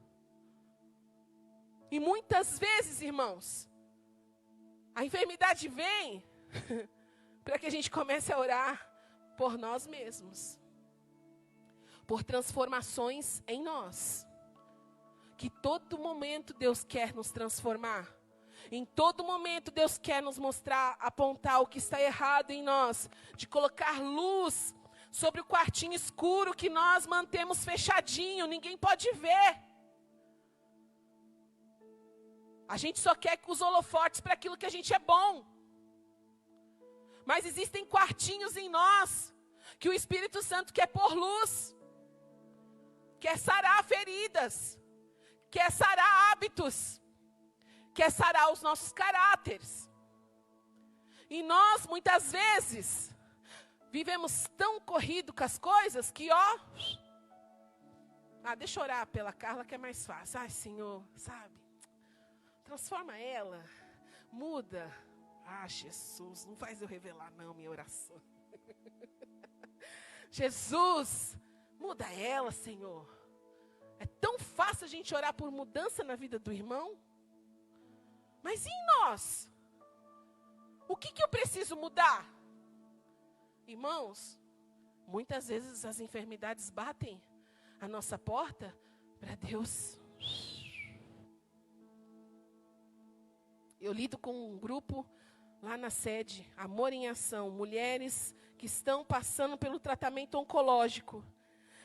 E muitas vezes, irmãos, a enfermidade vem para que a gente comece a orar por nós mesmos. Por transformações em nós. Que todo momento Deus quer nos transformar. Em todo momento Deus quer nos mostrar, apontar o que está errado em nós. De colocar luz sobre o quartinho escuro que nós mantemos fechadinho. Ninguém pode ver. A gente só quer os holofotes para aquilo que a gente é bom. Mas existem quartinhos em nós que o Espírito Santo quer pôr luz. Quer sarar feridas. Quer sarar hábitos. Quer sarar os nossos caráteres. E nós, muitas vezes, vivemos tão corrido com as coisas que, deixa eu orar pela Carla que é mais fácil. Ai, Senhor, sabe? Transforma ela, muda. Jesus, não faz eu revelar não minha oração. Jesus, muda ela, Senhor. É tão fácil a gente orar por mudança na vida do irmão. Mas e em nós? O que eu preciso mudar? Irmãos, muitas vezes as enfermidades batem a nossa porta para Deus. Eu lido com um grupo lá na sede, Amor em Ação, mulheres que estão passando pelo tratamento oncológico.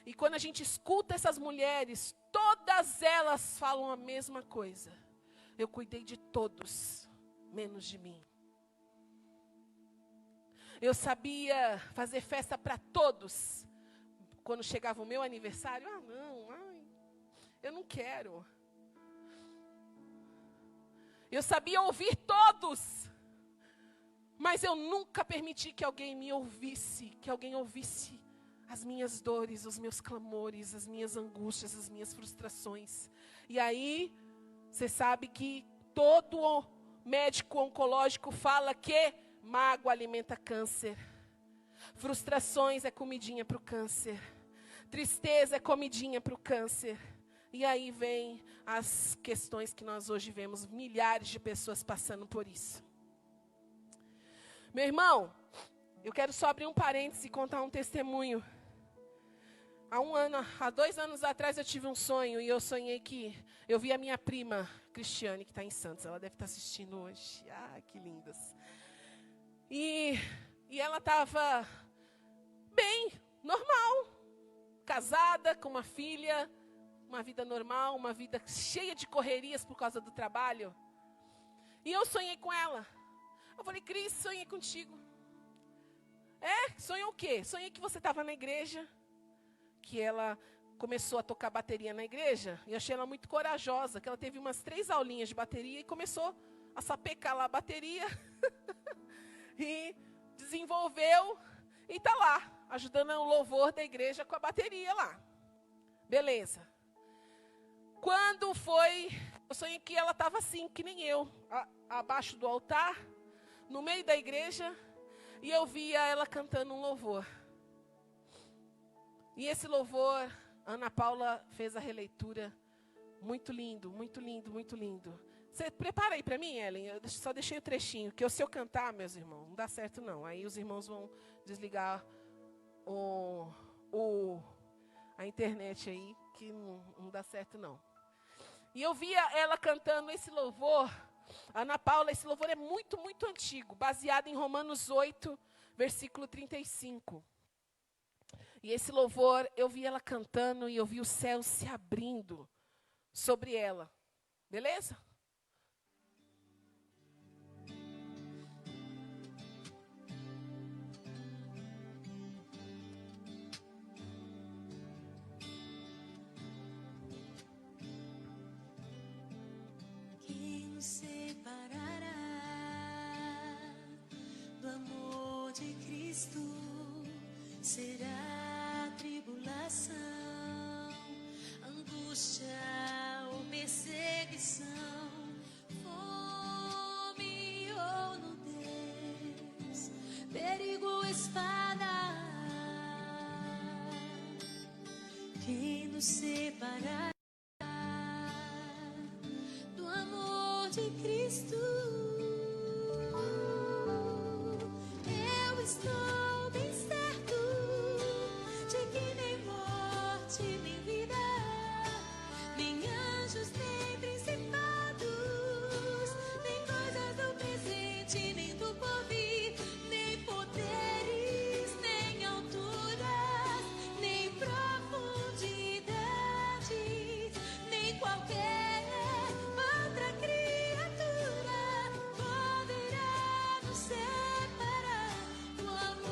E quando a gente escuta essas mulheres, todas elas falam a mesma coisa. Eu cuidei de todos, menos de mim. Eu sabia fazer festa para todos. Quando chegava o meu aniversário, eu não quero. Eu sabia ouvir todos. Mas eu nunca permiti que alguém me ouvisse, que alguém ouvisse as minhas dores, os meus clamores, as minhas angústias, as minhas frustrações. E aí, você sabe que todo médico oncológico fala que mágoa alimenta câncer. Frustrações é comidinha para o câncer. Tristeza é comidinha para o câncer. E aí vem as questões que nós hoje vemos, milhares de pessoas passando por isso. Meu irmão, eu quero só abrir um parênteses e contar um testemunho. Há 2 anos atrás eu tive um sonho e eu sonhei que eu vi a minha prima, Cristiane, que está em Santos. Ela deve estar assistindo hoje. Ah, que lindas. E ela estava bem, normal, casada, com uma filha, uma vida normal, uma vida cheia de correrias por causa do trabalho. E eu sonhei com ela. Eu falei, Cris, sonhei contigo. Sonhou o quê? Sonhei que você estava na igreja, que ela começou a tocar bateria na igreja. E eu achei ela muito corajosa, que ela teve umas 3 aulinhas de bateria e começou a sapecar lá a bateria. E desenvolveu e está lá, ajudando o louvor da igreja com a bateria lá. Beleza. Quando foi, eu sonhei que ela estava assim, que nem eu, abaixo do altar, no meio da igreja, e eu via ela cantando um louvor. E esse louvor, Ana Paula fez a releitura, muito lindo, muito lindo, muito lindo. Você prepara aí para mim, Ellen, eu só deixei o trechinho, que se eu cantar, meus irmãos, não dá certo não. Aí os irmãos vão desligar a internet aí, que não dá certo não. E eu via ela cantando esse louvor. Ana Paula, esse louvor é muito, muito antigo, baseado em Romanos 8, versículo 35. E esse louvor, eu vi ela cantando e eu vi o céu se abrindo sobre ela. Beleza? Quem nos separará do amor de Cristo? Será tribulação, angústia ou perseguição, fome ou nudez, perigo ou espada. Quem nos separará do amor de Cristo? Eu estou bem certo de que nem morte, nem vida, nem anjos, nem principados, nem coisas do presente, nem do porvir, nem poderes, nem alturas, nem profundidade, nem qualquer outra criatura poderá nos separar do amor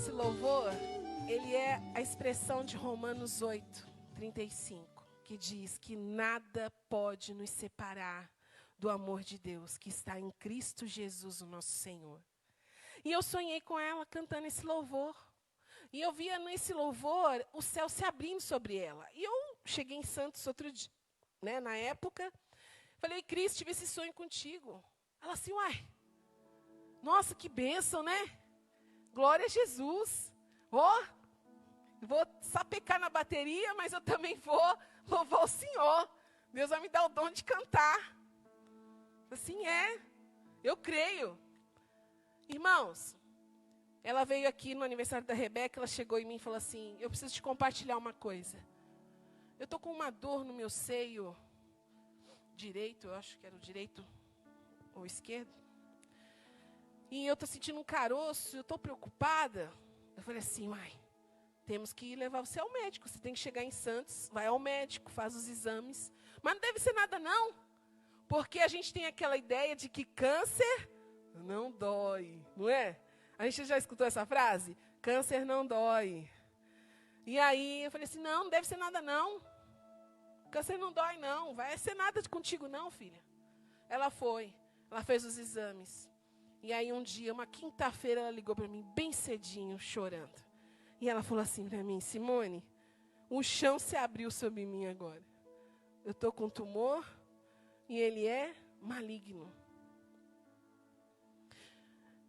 esse louvor, ele é a expressão de Romanos 8:35, que diz que nada pode nos separar do amor de Deus, que está em Cristo Jesus, o nosso Senhor. E eu sonhei com ela cantando esse louvor. E eu via nesse louvor o céu se abrindo sobre ela. E eu cheguei em Santos outro dia, né, na época. Falei, Cris, tive esse sonho contigo. Ela assim, uai, nossa, que bênção, né? Glória a Jesus. Vou sapecar na bateria, mas eu também vou louvar o Senhor. Deus vai me dar o dom de cantar. Assim eu creio. Irmãos, ela veio aqui no aniversário da Rebeca, ela chegou em mim e falou assim, eu preciso te compartilhar uma coisa. Eu estou com uma dor no meu seio direito, eu acho que era o direito ou esquerdo. E eu estou sentindo um caroço, eu estou preocupada. Eu falei assim, uai, temos que levar você ao médico. Você tem que chegar em Santos, vai ao médico, faz os exames. Mas não deve ser nada não. Porque a gente tem aquela ideia de que câncer não dói, não é? A gente já escutou essa frase? Câncer não dói. E aí eu falei assim, não deve ser nada não. Câncer não dói não, vai ser nada contigo não, filha. Ela fez os exames. E aí um dia, uma quinta-feira, ela ligou para mim bem cedinho, chorando. E ela falou assim para mim, Simone, o chão se abriu sobre mim agora. Eu estou com tumor e ele é maligno.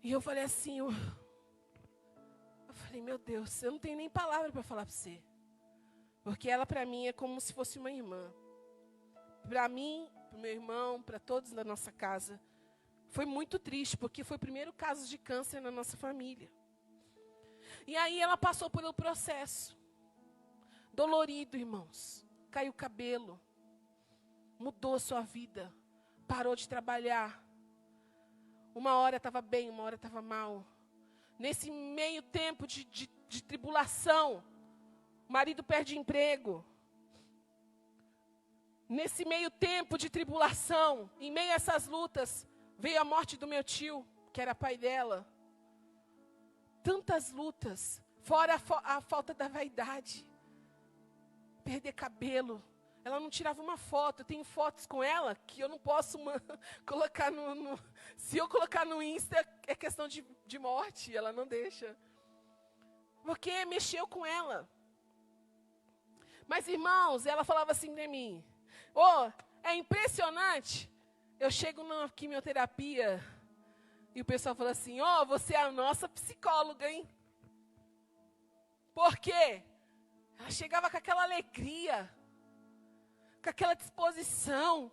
E eu falei assim, eu falei, meu Deus, eu não tenho nem palavra para falar para você. Porque ela para mim é como se fosse uma irmã. Para mim, para o meu irmão, para todos da nossa casa, foi muito triste, porque foi o primeiro caso de câncer na nossa família. E aí ela passou pelo processo. Dolorido, irmãos. Caiu o cabelo. Mudou a sua vida. Parou de trabalhar. Uma hora estava bem, uma hora estava mal. Nesse meio tempo de tribulação, o marido perde emprego. Nesse meio tempo de tribulação, em meio a essas lutas, veio a morte do meu tio, que era pai dela. Tantas lutas, fora a falta da vaidade. Perder cabelo. Ela não tirava uma foto. Eu tenho fotos com ela que eu não posso colocar no... Se eu colocar no Insta, é questão de morte. Ela não deixa. Porque mexeu com ela. Mas, irmãos, ela falava assim para mim. É impressionante. Eu chego na quimioterapia e o pessoal fala assim, você é a nossa psicóloga, hein? Por quê? Ela chegava com aquela alegria, com aquela disposição.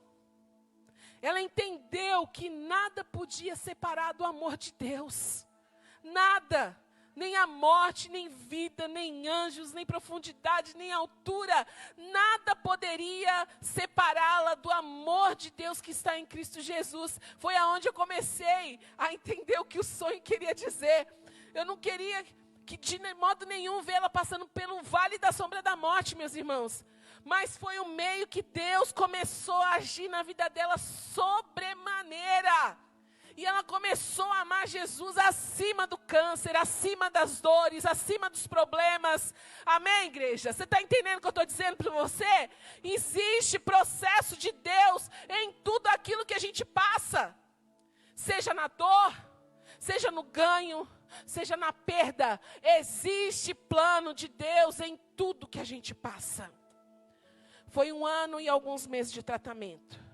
Ela entendeu que nada podia separar do amor de Deus. Nada. Nem a morte, nem vida, nem anjos, nem profundidade, nem altura. Nada poderia separá-la do amor de Deus que está em Cristo Jesus. Foi aonde eu comecei a entender o que o sonho queria dizer. Eu não queria que de modo nenhum vê-la passando pelo vale da sombra da morte, meus irmãos. Mas foi o meio que Deus começou a agir na vida dela sobremaneira. E ela começou a amar Jesus acima do câncer, acima das dores, acima dos problemas. Amém, igreja? Você está entendendo o que eu estou dizendo para você? Existe processo de Deus em tudo aquilo que a gente passa. Seja na dor, seja no ganho, seja na perda. Existe plano de Deus em tudo que a gente passa. Foi 1 ano e alguns meses de tratamento.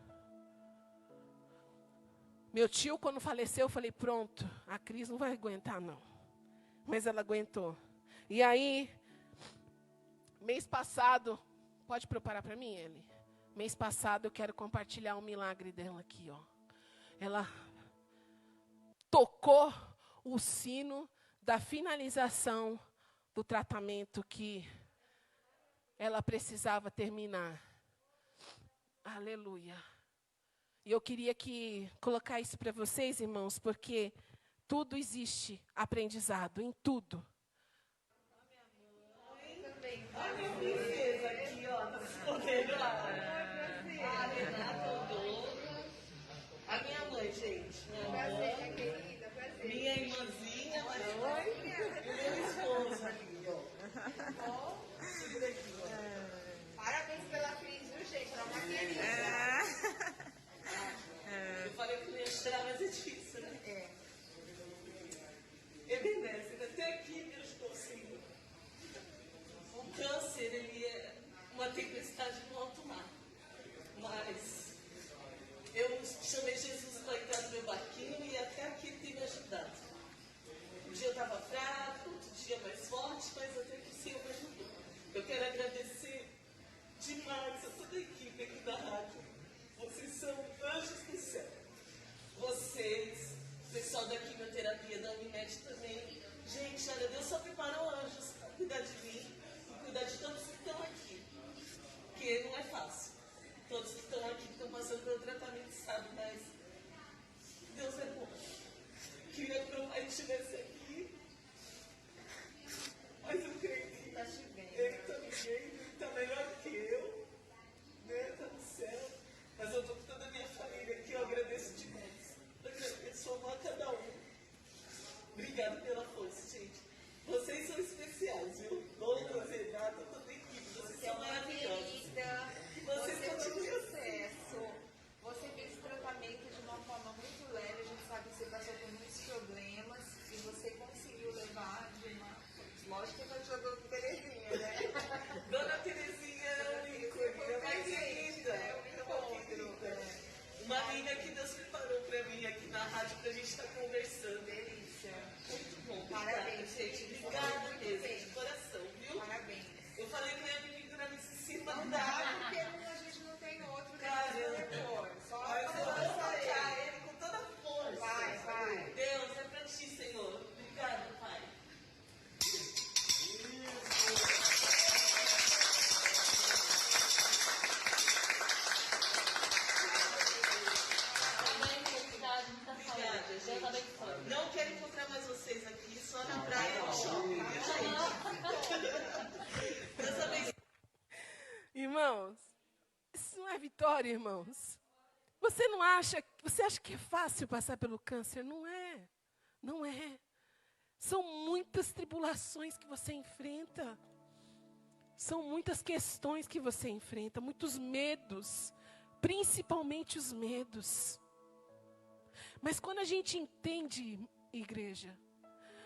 Meu tio, quando faleceu, eu falei, pronto, a Cris não vai aguentar, não. Mas ela aguentou. E aí, mês passado, pode preparar para mim, Eli? Mês passado, eu quero compartilhar um milagre dela aqui, ó. Ela tocou o sino da finalização do tratamento que ela precisava terminar. Aleluia. E eu queria colocar isso para vocês, irmãos, porque tudo existe aprendizado, em tudo. A minha princesa aqui, ó, tá se escondendo lá. A Renata Odona. A minha mãe, gente. Minha irmãzinha. Oi. Segura aqui, ó. Parabéns pela Cris, viu, gente? Ela é uma querida. Eu falei que não ia chorar, mas é difícil, né? É. Ebenezer, até aqui Deus conseguiu. O câncer, ele é uma tempestade no alto mar. Mas eu chamei Jesus para entrar no meu barquinho e até aqui ele tem me ajudado. Um dia eu estava fraco, outro dia mais forte, mas até que o Senhor me ajudou. Eu quero agradecer demais a toda a equipe aqui da rádio. Vocês são anjos do céu. Vocês, o pessoal da quimioterapia, da Unimed também. Gente, olha, Deus só preparou anjos para cuidar de mim e cuidar de todos que estão aqui. Porque não é fácil. Todos que estão aqui, que estão passando pelo tratamento, sabem, mas Deus é bom. Queria que meu pai estivesse aqui, mas eu creio que Tá te vendo. ele está me vendo, ele está melhor que eu, né? Está no céu. Mas eu estou com toda a minha família aqui, eu agradeço demais. Eu agradeço a cada um. Obrigado pela força, gente. Vocês são especiais, viu? Douglas, Renato, toda a equipe. Vocês Você é são uma maravilhosos. querida. Vocês Você foi um continuam sucesso. Você fez tratamento de uma forma muito leve. A gente sabe que você passou por muitos problemas e você conseguiu levar de uma. Lógico que você jogou com Terezinha, né? Dona Terezinha é um ícone, é mais linda. É um encontro. Uma linda que Deus preparou pra mim aqui na rádio pra gente estar conversando. Delícia. Muito bom. Parabéns, gente. gente. Obrigada Muito mesmo, bem. de coração, viu? Parabéns. Eu falei que eu ia me pendurar nesse cima, Não não dá, dá. porque a gente não tem outro Caramba. depois. Só Mas eu vou soltar ele com toda a força. Vai, vai. Deus, é pra ti, Senhor. Obrigada, Pai. Obrigada, gente. Não quero encontrar mais vocês aqui, só na praia e no shopping, viu, gente? Deus abençoe. Irmãos, isso não é vitória, irmãos. Você acha que é fácil passar pelo câncer? Não é. Não é. São muitas tribulações que você enfrenta. São muitas questões que você enfrenta, muitos medos, principalmente os medos. Mas quando a gente entende, igreja,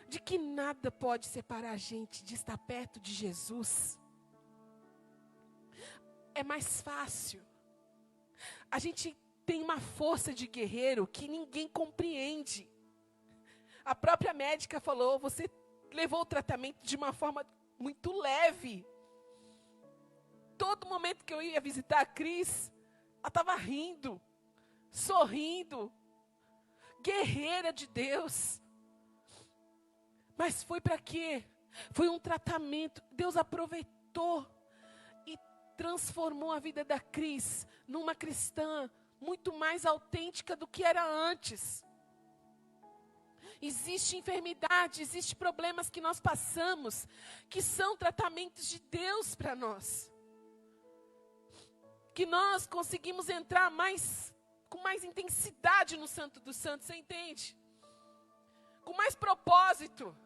de que nada pode separar a gente de estar perto de Jesus, é mais fácil. A gente tem uma força de guerreiro que ninguém compreende. A própria médica falou, você levou o tratamento de uma forma muito leve. Todo momento que eu ia visitar a Cris, ela estava rindo, sorrindo, guerreira de Deus. Mas foi para quê? Foi um tratamento. Deus aproveitou e transformou a vida da Cris numa cristã muito mais autêntica do que era antes. Existe enfermidade, existe problemas que nós passamos, que são tratamentos de Deus para nós. Que nós conseguimos entrar com mais intensidade no Santo dos Santos, você entende? Com mais propósito,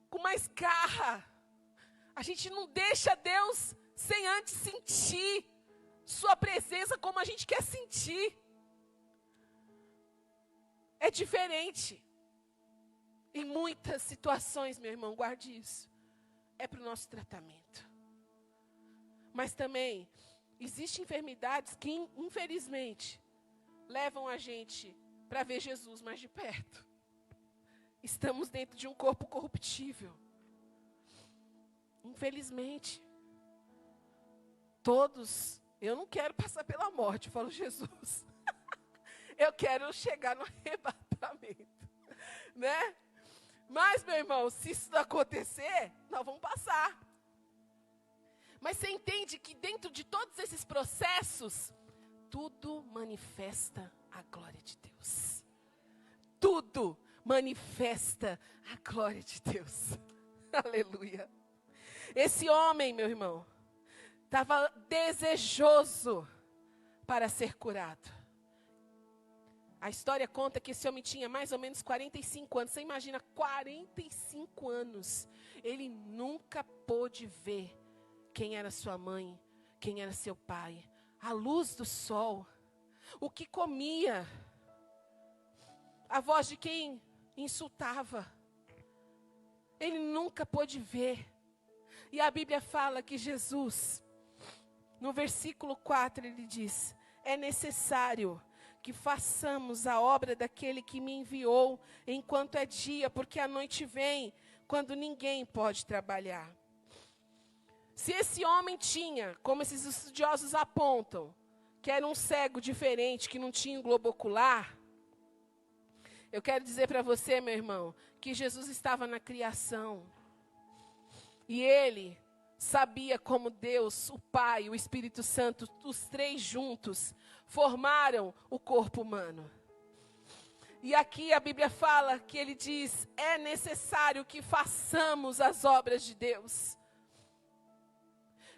com mais garra. A gente não deixa Deus sem antes sentir sua presença como a gente quer sentir. É diferente. Em muitas situações, meu irmão, guarde isso. É para o nosso tratamento. Mas também, existem enfermidades que, infelizmente, levam a gente para ver Jesus mais de perto. Estamos dentro de um corpo corruptível. Infelizmente. Todos, eu não quero passar pela morte, eu falo Jesus. Eu quero chegar no arrebatamento, né? Mas, meu irmão, se isso acontecer, nós vamos passar. Mas você entende que dentro de todos esses processos, tudo manifesta a glória de Deus. Tudo manifesta a glória de Deus. Aleluia. Esse homem, meu irmão, estava desejoso para ser curado. A história conta que esse homem tinha mais ou menos 45 anos. Você imagina, 45 anos. Ele nunca pôde ver quem era sua mãe, quem era seu pai. A luz do sol, o que comia, a voz de quem insultava. Ele nunca pôde ver. E a Bíblia fala que Jesus, no versículo 4, ele diz: é necessário que façamos a obra daquele que me enviou enquanto é dia, porque a noite vem, quando ninguém pode trabalhar. Se esse homem tinha, como esses estudiosos apontam, que era um cego diferente, que não tinha um globo ocular, eu quero dizer para você, meu irmão, que Jesus estava na criação. E ele sabia como Deus, o Pai, o Espírito Santo, os três juntos, formaram o corpo humano. E aqui a Bíblia fala que ele diz: é necessário que façamos as obras de Deus.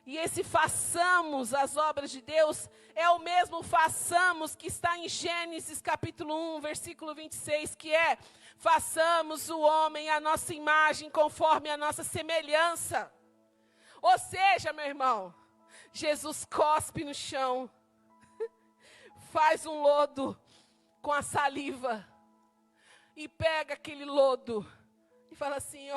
E esse façamos as obras de Deus é o mesmo façamos que está em Gênesis capítulo 1, versículo 26, que é: façamos o homem à nossa imagem, conforme a nossa semelhança. Ou seja, meu irmão, Jesus cospe no chão, faz um lodo com a saliva, e pega aquele lodo e fala assim: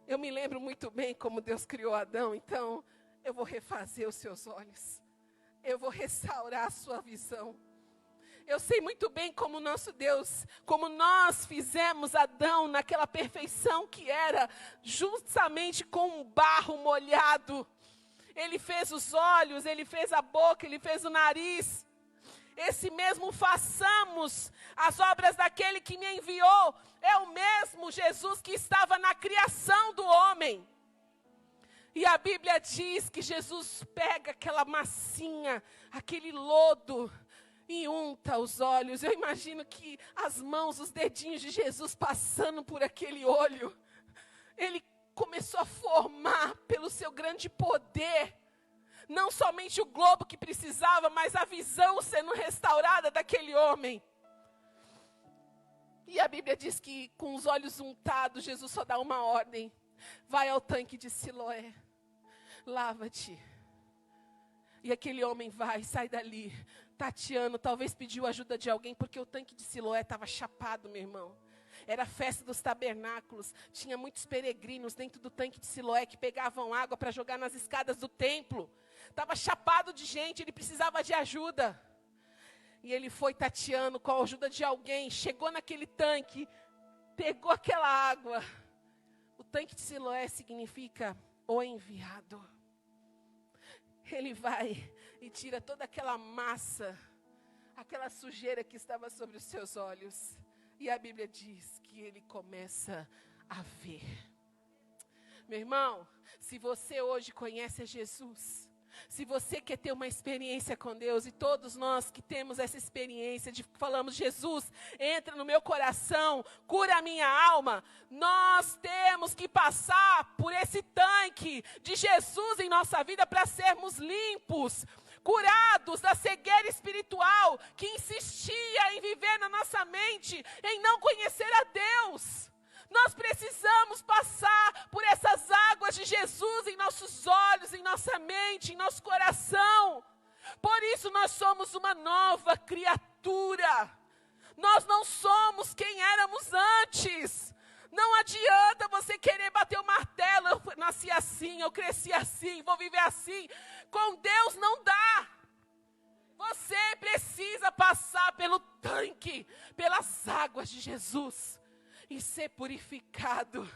eu me lembro muito bem como Deus criou Adão, então eu vou refazer os seus olhos. Eu vou restaurar a sua visão. Eu sei muito bem como nosso Deus, como nós fizemos Adão naquela perfeição que era justamente com um barro molhado. Ele fez os olhos, ele fez a boca, ele fez o nariz. Esse mesmo façamos as obras daquele que me enviou é o mesmo Jesus que estava na criação do homem. E a Bíblia diz que Jesus pega aquela massinha, aquele lodo, e unta os olhos. Eu imagino que as mãos, os dedinhos de Jesus passando por aquele olho. Ele começou a formar pelo seu grande poder, não somente o globo que precisava, mas a visão sendo restaurada daquele homem. E a Bíblia diz que com os olhos untados, Jesus só dá uma ordem: vai ao tanque de Siloé, lava-te. E aquele homem vai, sai dali, tateando, talvez pediu ajuda de alguém, porque o tanque de Siloé estava chapado, meu irmão. Era a festa dos tabernáculos, tinha muitos peregrinos dentro do tanque de Siloé que pegavam água para jogar nas escadas do templo. Estava chapado de gente, ele precisava de ajuda. E ele foi tateando com a ajuda de alguém, chegou naquele tanque, pegou aquela água. O tanque de Siloé significa o enviado. Ele vai e tira toda aquela massa, aquela sujeira que estava sobre os seus olhos. E a Bíblia diz que ele começa a ver. Meu irmão, se você hoje conhece a Jesus, se você quer ter uma experiência com Deus, e todos nós que temos essa experiência de falamos: Jesus, entra no meu coração, cura a minha alma, nós temos que passar por esse tanque de Jesus em nossa vida para sermos limpos, curados da cegueira espiritual que insistia em viver na nossa mente, em não conhecer a Deus. Nós precisamos passar por essas águas de Jesus em nossos olhos, em nossa mente, em nosso coração. Por isso nós somos uma nova criatura. Nós não somos quem éramos antes. Não adianta você querer bater o martelo: eu nasci assim, eu cresci assim, vou viver assim. Com Deus não dá. Você precisa passar pelo tanque, pelas águas de Jesus, e ser purificado,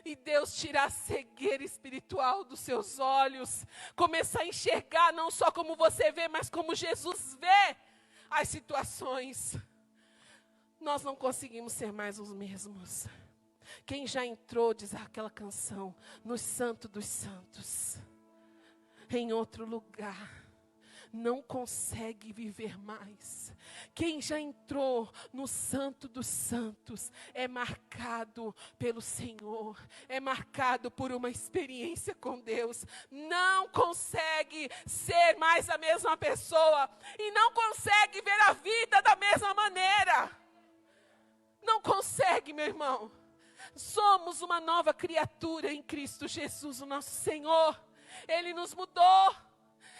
e Deus tirar a cegueira espiritual dos seus olhos, começar a enxergar não só como você vê, mas como Jesus vê as situações. Nós não conseguimos ser mais os mesmos. Quem já entrou, diz aquela canção, no Santo dos Santos, em outro lugar, não consegue viver mais. Quem já entrou no Santo dos Santos é marcado pelo Senhor, é marcado por uma experiência com Deus. Não consegue ser mais a mesma pessoa e não consegue ver a vida da mesma maneira. Não consegue, meu irmão. Somos uma nova criatura em Cristo Jesus, o nosso Senhor. Ele nos mudou.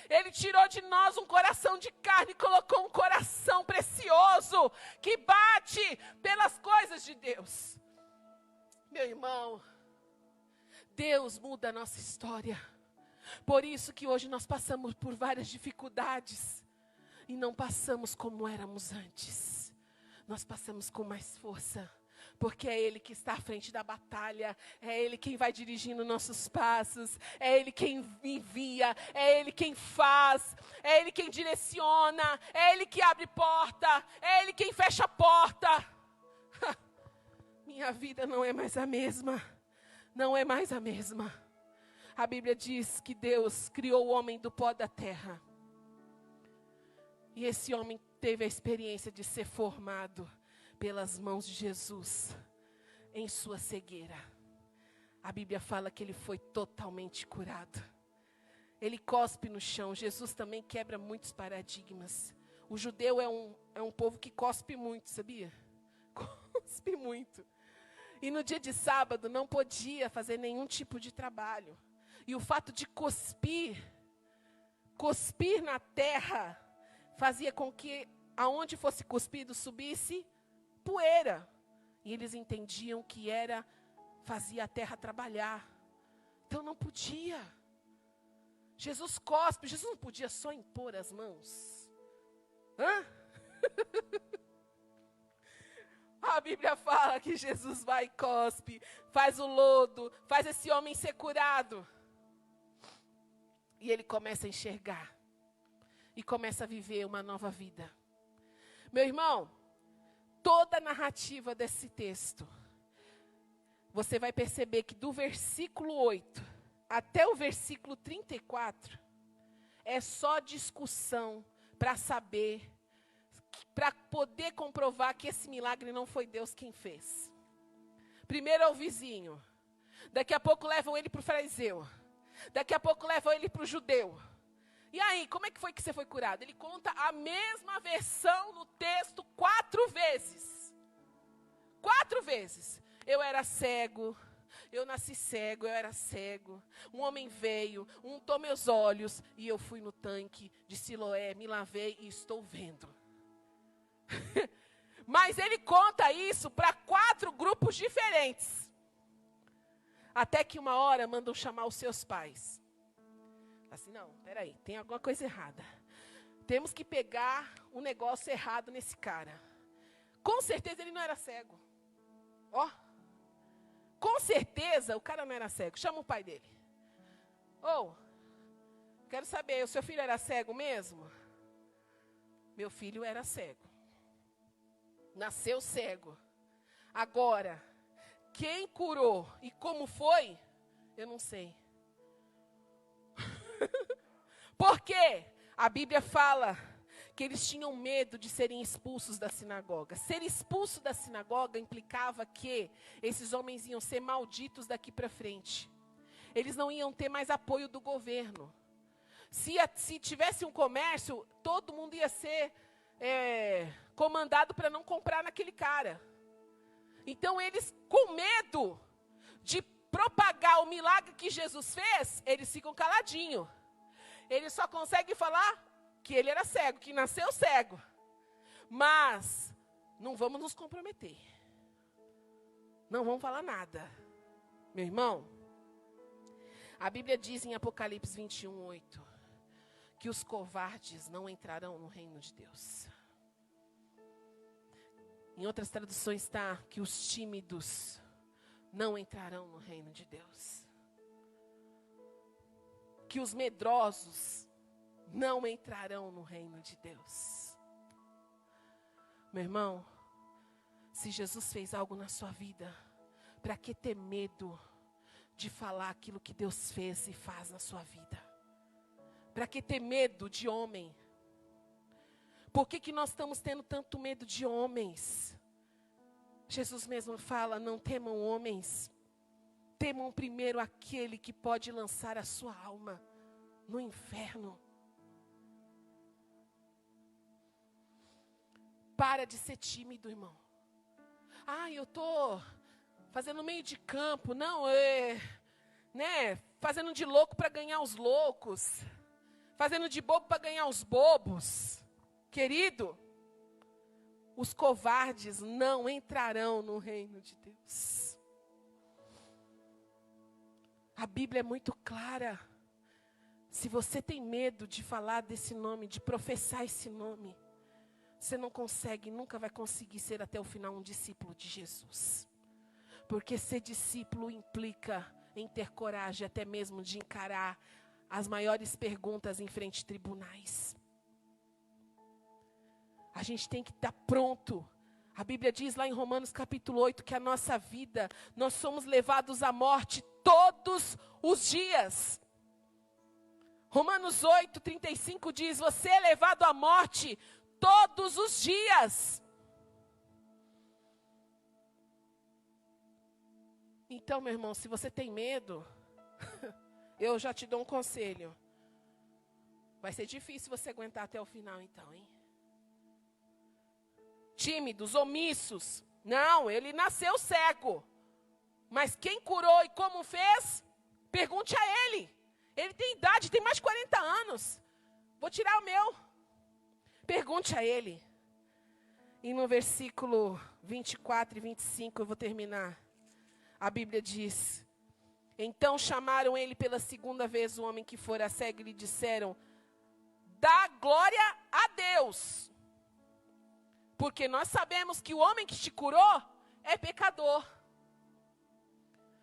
Ele tirou de nós um coração de carne e colocou um coração precioso que bate pelas coisas de Deus. Meu irmão, Deus muda a nossa história. Por isso que hoje nós passamos por várias dificuldades e não passamos como éramos antes. Nós passamos com mais força. Porque é Ele que está à frente da batalha, é Ele quem vai dirigindo nossos passos, é Ele quem envia, é Ele quem faz, é Ele quem direciona, é Ele que abre porta, é Ele quem fecha a porta. Minha vida não é mais a mesma, não é mais a mesma. A Bíblia diz que Deus criou o homem do pó da terra. E esse homem teve a experiência de ser formado pelas mãos de Jesus, em sua cegueira. A Bíblia fala que ele foi totalmente curado. Ele cospe no chão. Jesus também quebra muitos paradigmas. O judeu é um povo que cospe muito, sabia? Cospe muito. E no dia de sábado não podia fazer nenhum tipo de trabalho. E o fato de cuspir na terra, fazia com que aonde fosse cuspido subisse poeira. E eles entendiam que fazia a terra trabalhar. Então não podia. Jesus cospe. Jesus não podia só impor as mãos. Hã? A Bíblia fala que Jesus vai e cospe, faz o lodo, faz esse homem ser curado. E ele começa a enxergar. E começa a viver uma nova vida. Meu irmão, toda a narrativa desse texto, você vai perceber que do versículo 8 até o versículo 34, é só discussão para saber, para poder comprovar que esse milagre não foi Deus quem fez. Primeiro é o vizinho, daqui a pouco levam ele para o fariseu, daqui a pouco levam ele para o judeu. E aí, como é que foi que você foi curado? Ele conta a mesma versão no texto 4 vezes. 4 vezes. Eu era cego, eu nasci cego, eu era cego. Um homem veio, untou meus olhos e eu fui no tanque de Siloé, me lavei e estou vendo. Mas ele conta isso para 4 grupos diferentes. Até que uma hora mandam chamar os seus pais. Assim, não, peraí, tem alguma coisa errada. Temos que pegar um negócio errado nesse cara. Com certeza ele não era cego. Ó, com certeza o cara não era cego. Chama o pai dele. Quero saber, o seu filho era cego mesmo? Meu filho era cego. Nasceu cego. Agora, quem curou e como foi, eu não sei. Porque a Bíblia fala que eles tinham medo de serem expulsos da sinagoga. Ser expulso da sinagoga implicava que esses homens iam ser malditos daqui para frente. Eles não iam ter mais apoio do governo. Se tivesse um comércio, todo mundo ia ser comandado para não comprar naquele cara. Então eles, com medo de propagar o milagre que Jesus fez, eles ficam caladinhos. Eles só conseguem falar que ele era cego, que nasceu cego. Mas não vamos nos comprometer. Não vamos falar nada. Meu irmão, a Bíblia diz em Apocalipse 21:8 que os covardes não entrarão no reino de Deus. Em outras traduções está que os tímidos não entrarão no reino de Deus. Que os medrosos não entrarão no reino de Deus. Meu irmão, se Jesus fez algo na sua vida, para que ter medo de falar aquilo que Deus fez e faz na sua vida? Para que ter medo de homem? Por que nós estamos tendo tanto medo de homens? Jesus mesmo fala, não temam homens. Temam primeiro aquele que pode lançar a sua alma no inferno. Para de ser tímido, irmão. Eu tô fazendo meio de campo. Não, fazendo de louco para ganhar os loucos. Fazendo de bobo para ganhar os bobos. Querido, os covardes não entrarão no reino de Deus. A Bíblia é muito clara. Se você tem medo de falar desse nome, de professar esse nome, você não consegue, nunca vai conseguir ser até o final um discípulo de Jesus. Porque ser discípulo implica em ter coragem até mesmo de encarar as maiores perguntas em frente a tribunais. A gente tem que estar pronto. A Bíblia diz lá em Romanos capítulo 8 que a nossa vida, nós somos levados à morte todos os dias. Romanos 8, 35 diz, você é levado à morte todos os dias. Então, meu irmão, se você tem medo, eu já te dou um conselho. Vai ser difícil você aguentar até o final, então, hein? Tímidos, omissos. Não, ele nasceu cego. Mas quem curou e como fez? Pergunte a ele. Ele tem idade, tem mais de 40 anos. Vou tirar o meu. Pergunte a ele. E no versículo 24 e 25, eu vou terminar. A Bíblia diz: então chamaram ele pela segunda vez o homem que fora cego e lhe disseram: dá glória a Deus. Porque nós sabemos que o homem que te curou é pecador.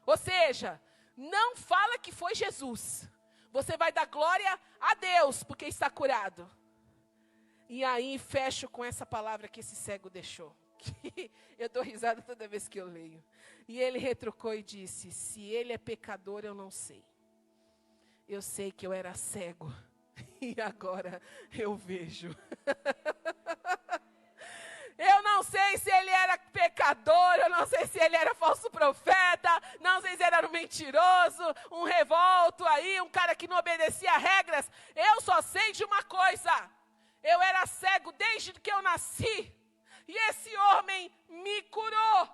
Ou seja, não fala que foi Jesus. Você vai dar glória a Deus, porque está curado. E aí, fecho com essa palavra que esse cego deixou. Que eu dou risada toda vez que eu leio. E ele retrucou e disse: se ele é pecador, eu não sei. Eu sei que eu era cego. E agora eu vejo. Eu não sei se ele era pecador, eu não sei se ele era falso profeta, não sei se ele era um mentiroso, um revolto aí, um cara que não obedecia regras. Eu só sei de uma coisa: eu era cego desde que eu nasci, e esse homem me curou.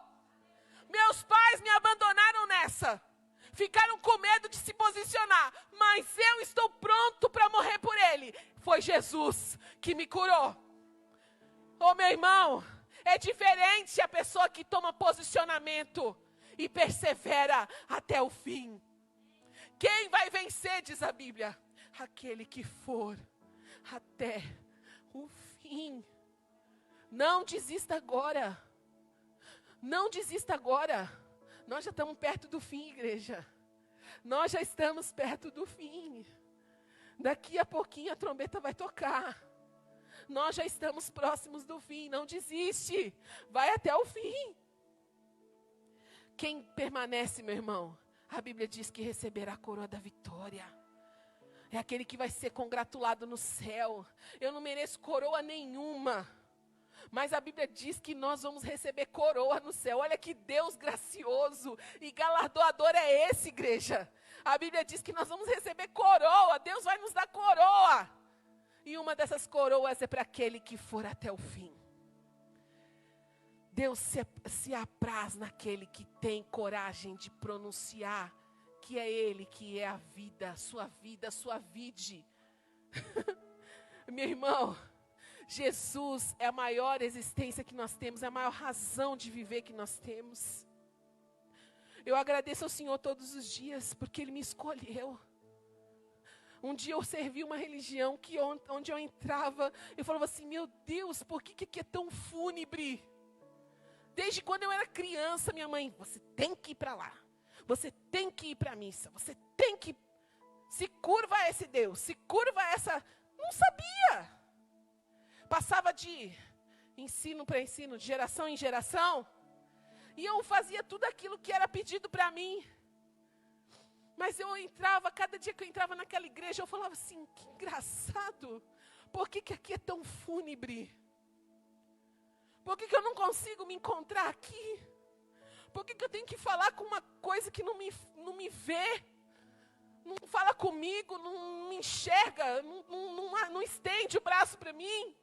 Meus pais me abandonaram nessa, ficaram com medo de se posicionar, mas eu estou pronto para morrer por ele. Foi Jesus que me curou. Ô meu irmão, é diferente a pessoa que toma posicionamento e persevera até o fim. Quem vai vencer, diz a Bíblia? Aquele que for até o fim. Não desista agora. Não desista agora. Nós já estamos perto do fim, igreja. Nós já estamos perto do fim. Daqui a pouquinho a trombeta vai tocar. Nós já estamos próximos do fim. Não desiste. Vai até o fim. Quem permanece, meu irmão, a Bíblia diz que receberá a coroa da vitória. É aquele que vai ser congratulado no céu. Eu não mereço coroa nenhuma, mas a Bíblia diz que nós vamos receber coroa no céu. Olha que Deus gracioso e galardoador é esse, igreja. A Bíblia diz que nós vamos receber coroa. Deus vai nos dar coroa. E uma dessas coroas é para aquele que for até o fim. Deus se apraz naquele que tem coragem de pronunciar que é Ele, que é a vida, sua vide. Meu irmão, Jesus é a maior existência que nós temos, é a maior razão de viver que nós temos. Eu agradeço ao Senhor todos os dias, porque Ele me escolheu. Um dia eu servi uma religião que onde eu entrava, eu falava assim: meu Deus, por que aqui é tão fúnebre? Desde quando eu era criança, minha mãe: você tem que ir para lá, você tem que ir para a missa, você tem que... se curva a esse Deus, se curva a essa... Não sabia. Passava de ensino para ensino, de geração em geração, e eu fazia tudo aquilo que era pedido para mim. Mas eu entrava, cada dia que eu entrava naquela igreja, eu falava assim: que engraçado, por que aqui é tão fúnebre? Por que eu não consigo me encontrar aqui? Por que eu tenho que falar com uma coisa que não me vê? Não fala comigo, não me enxerga, não estende o braço para mim?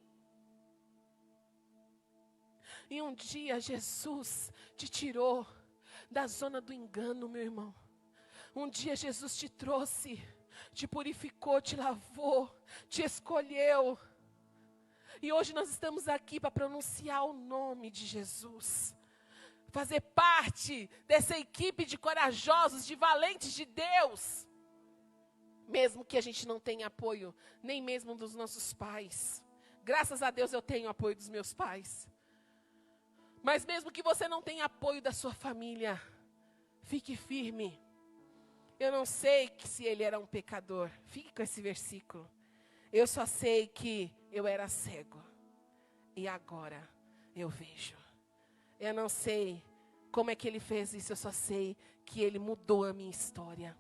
E um dia Jesus te tirou da zona do engano, meu irmão. Um dia Jesus te trouxe, te purificou, te lavou, te escolheu. E hoje nós estamos aqui para pronunciar o nome de Jesus. Fazer parte dessa equipe de corajosos, de valentes de Deus. Mesmo que a gente não tenha apoio, nem mesmo dos nossos pais. Graças a Deus eu tenho apoio dos meus pais. Mas mesmo que você não tenha apoio da sua família, fique firme. Eu não sei se ele era um pecador. Fique com esse versículo. Eu só sei que eu era cego. E agora eu vejo. Eu não sei como é que ele fez isso. Eu só sei que ele mudou a minha história.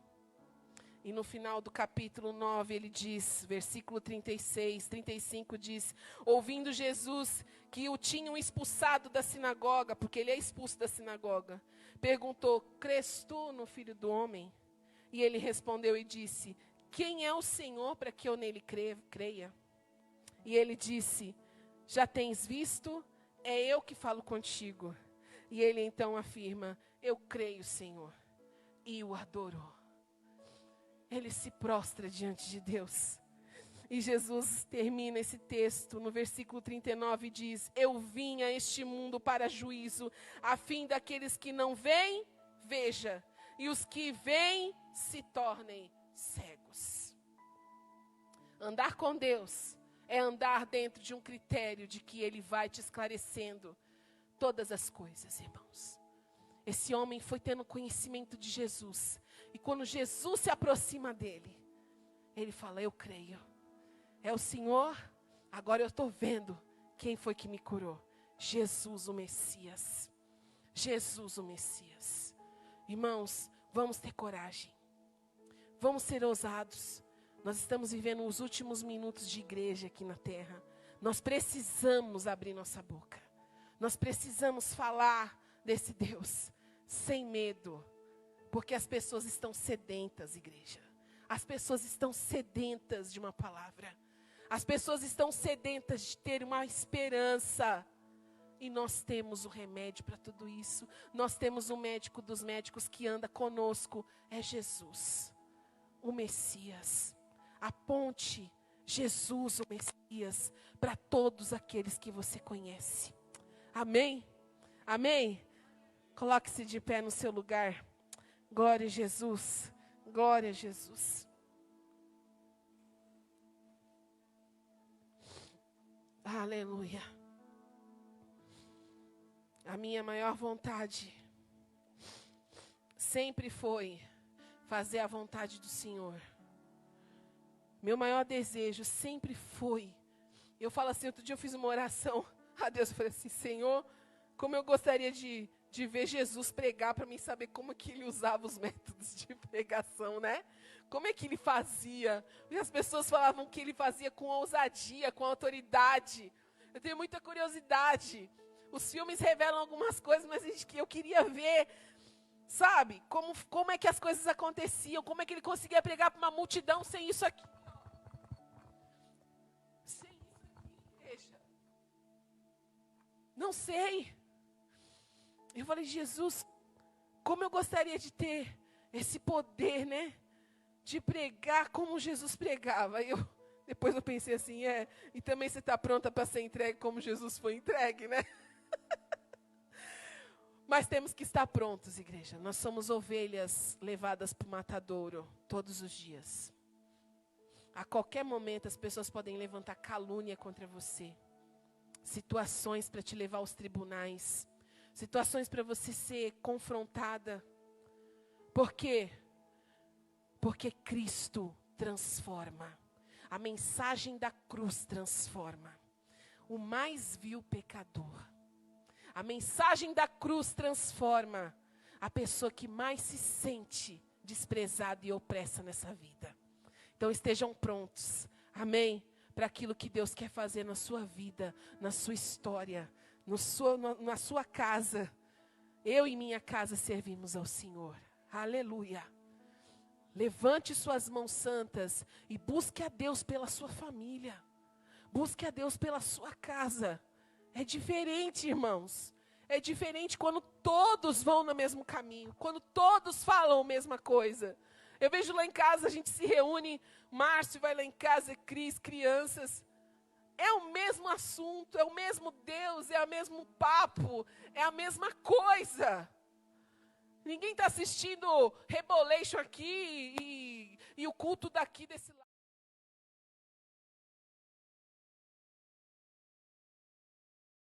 E no final do capítulo 9 ele diz, versículo 36, 35 diz: ouvindo Jesus que o tinham expulsado da sinagoga, porque ele é expulso da sinagoga, perguntou: crês tu no Filho do Homem? E ele respondeu e disse: quem é o Senhor para que eu nele creia? E ele disse: já tens visto? É eu que falo contigo. E ele então afirma: eu creio, Senhor. E o adorou. Ele se prostra diante de Deus. E Jesus termina esse texto no versículo 39 e diz: eu vim a este mundo para juízo, a fim daqueles que não veem, veja, e os que veem se tornem cegos. Andar com Deus é andar dentro de um critério de que Ele vai te esclarecendo todas as coisas, irmãos. Esse homem foi tendo conhecimento de Jesus. E quando Jesus se aproxima dele, ele fala: eu creio. É o Senhor, agora eu estou vendo quem foi que me curou. Jesus o Messias. Jesus o Messias. Irmãos, vamos ter coragem. Vamos ser ousados. Nós estamos vivendo os últimos minutos de igreja aqui na terra. Nós precisamos abrir nossa boca. Nós precisamos falar desse Deus sem medo. Porque as pessoas estão sedentas, igreja. As pessoas estão sedentas de uma palavra. As pessoas estão sedentas de ter uma esperança. E nós temos o remédio para tudo isso. Nós temos o médico dos médicos que anda conosco. É Jesus, o Messias. Aponte Jesus, o Messias, para todos aqueles que você conhece. Amém? Amém? Coloque-se de pé no seu lugar. Glória a Jesus. Glória a Jesus. Aleluia. A minha maior vontade sempre foi fazer a vontade do Senhor. Meu maior desejo sempre foi. Eu falo assim, outro dia eu fiz uma oração a Deus. Eu falei assim: Senhor, como eu gostaria de ver Jesus pregar, para mim saber como que ele usava os métodos de pregação, né? Como é que ele fazia? E as pessoas falavam que ele fazia com ousadia, com autoridade. Eu tenho muita curiosidade. Os filmes revelam algumas coisas, mas eu queria ver, sabe? Como é que as coisas aconteciam, como é que ele conseguia pregar para uma multidão sem isso aqui. Sem isso aqui, igreja. Não sei. Eu falei: Jesus, como eu gostaria de ter esse poder, né? De pregar como Jesus pregava. Depois eu pensei assim, e também você está pronta para ser entregue como Jesus foi entregue, né? Mas temos que estar prontos, igreja. Nós somos ovelhas levadas para o matadouro todos os dias. A qualquer momento as pessoas podem levantar calúnia contra você. Situações para te levar aos tribunais. Situações para você ser confrontada. Por quê? Porque Cristo transforma. A mensagem da cruz transforma. O mais vil pecador. A mensagem da cruz transforma a pessoa que mais se sente desprezada e opressa nessa vida. Então estejam prontos, amém? Para aquilo que Deus quer fazer na sua vida, na sua história, na sua casa. Eu e minha casa servimos ao Senhor. Aleluia. Levante suas mãos santas e busque a Deus pela sua família. Busque a Deus pela sua casa. É diferente, irmãos. É diferente quando todos vão no mesmo caminho, quando todos falam a mesma coisa. Eu vejo lá em casa, a gente se reúne, Márcio vai lá em casa, Cris, crianças. É o mesmo assunto, é o mesmo Deus, é o mesmo papo, é a mesma coisa. Ninguém está assistindo Rebolation aqui e o culto daqui desse lado.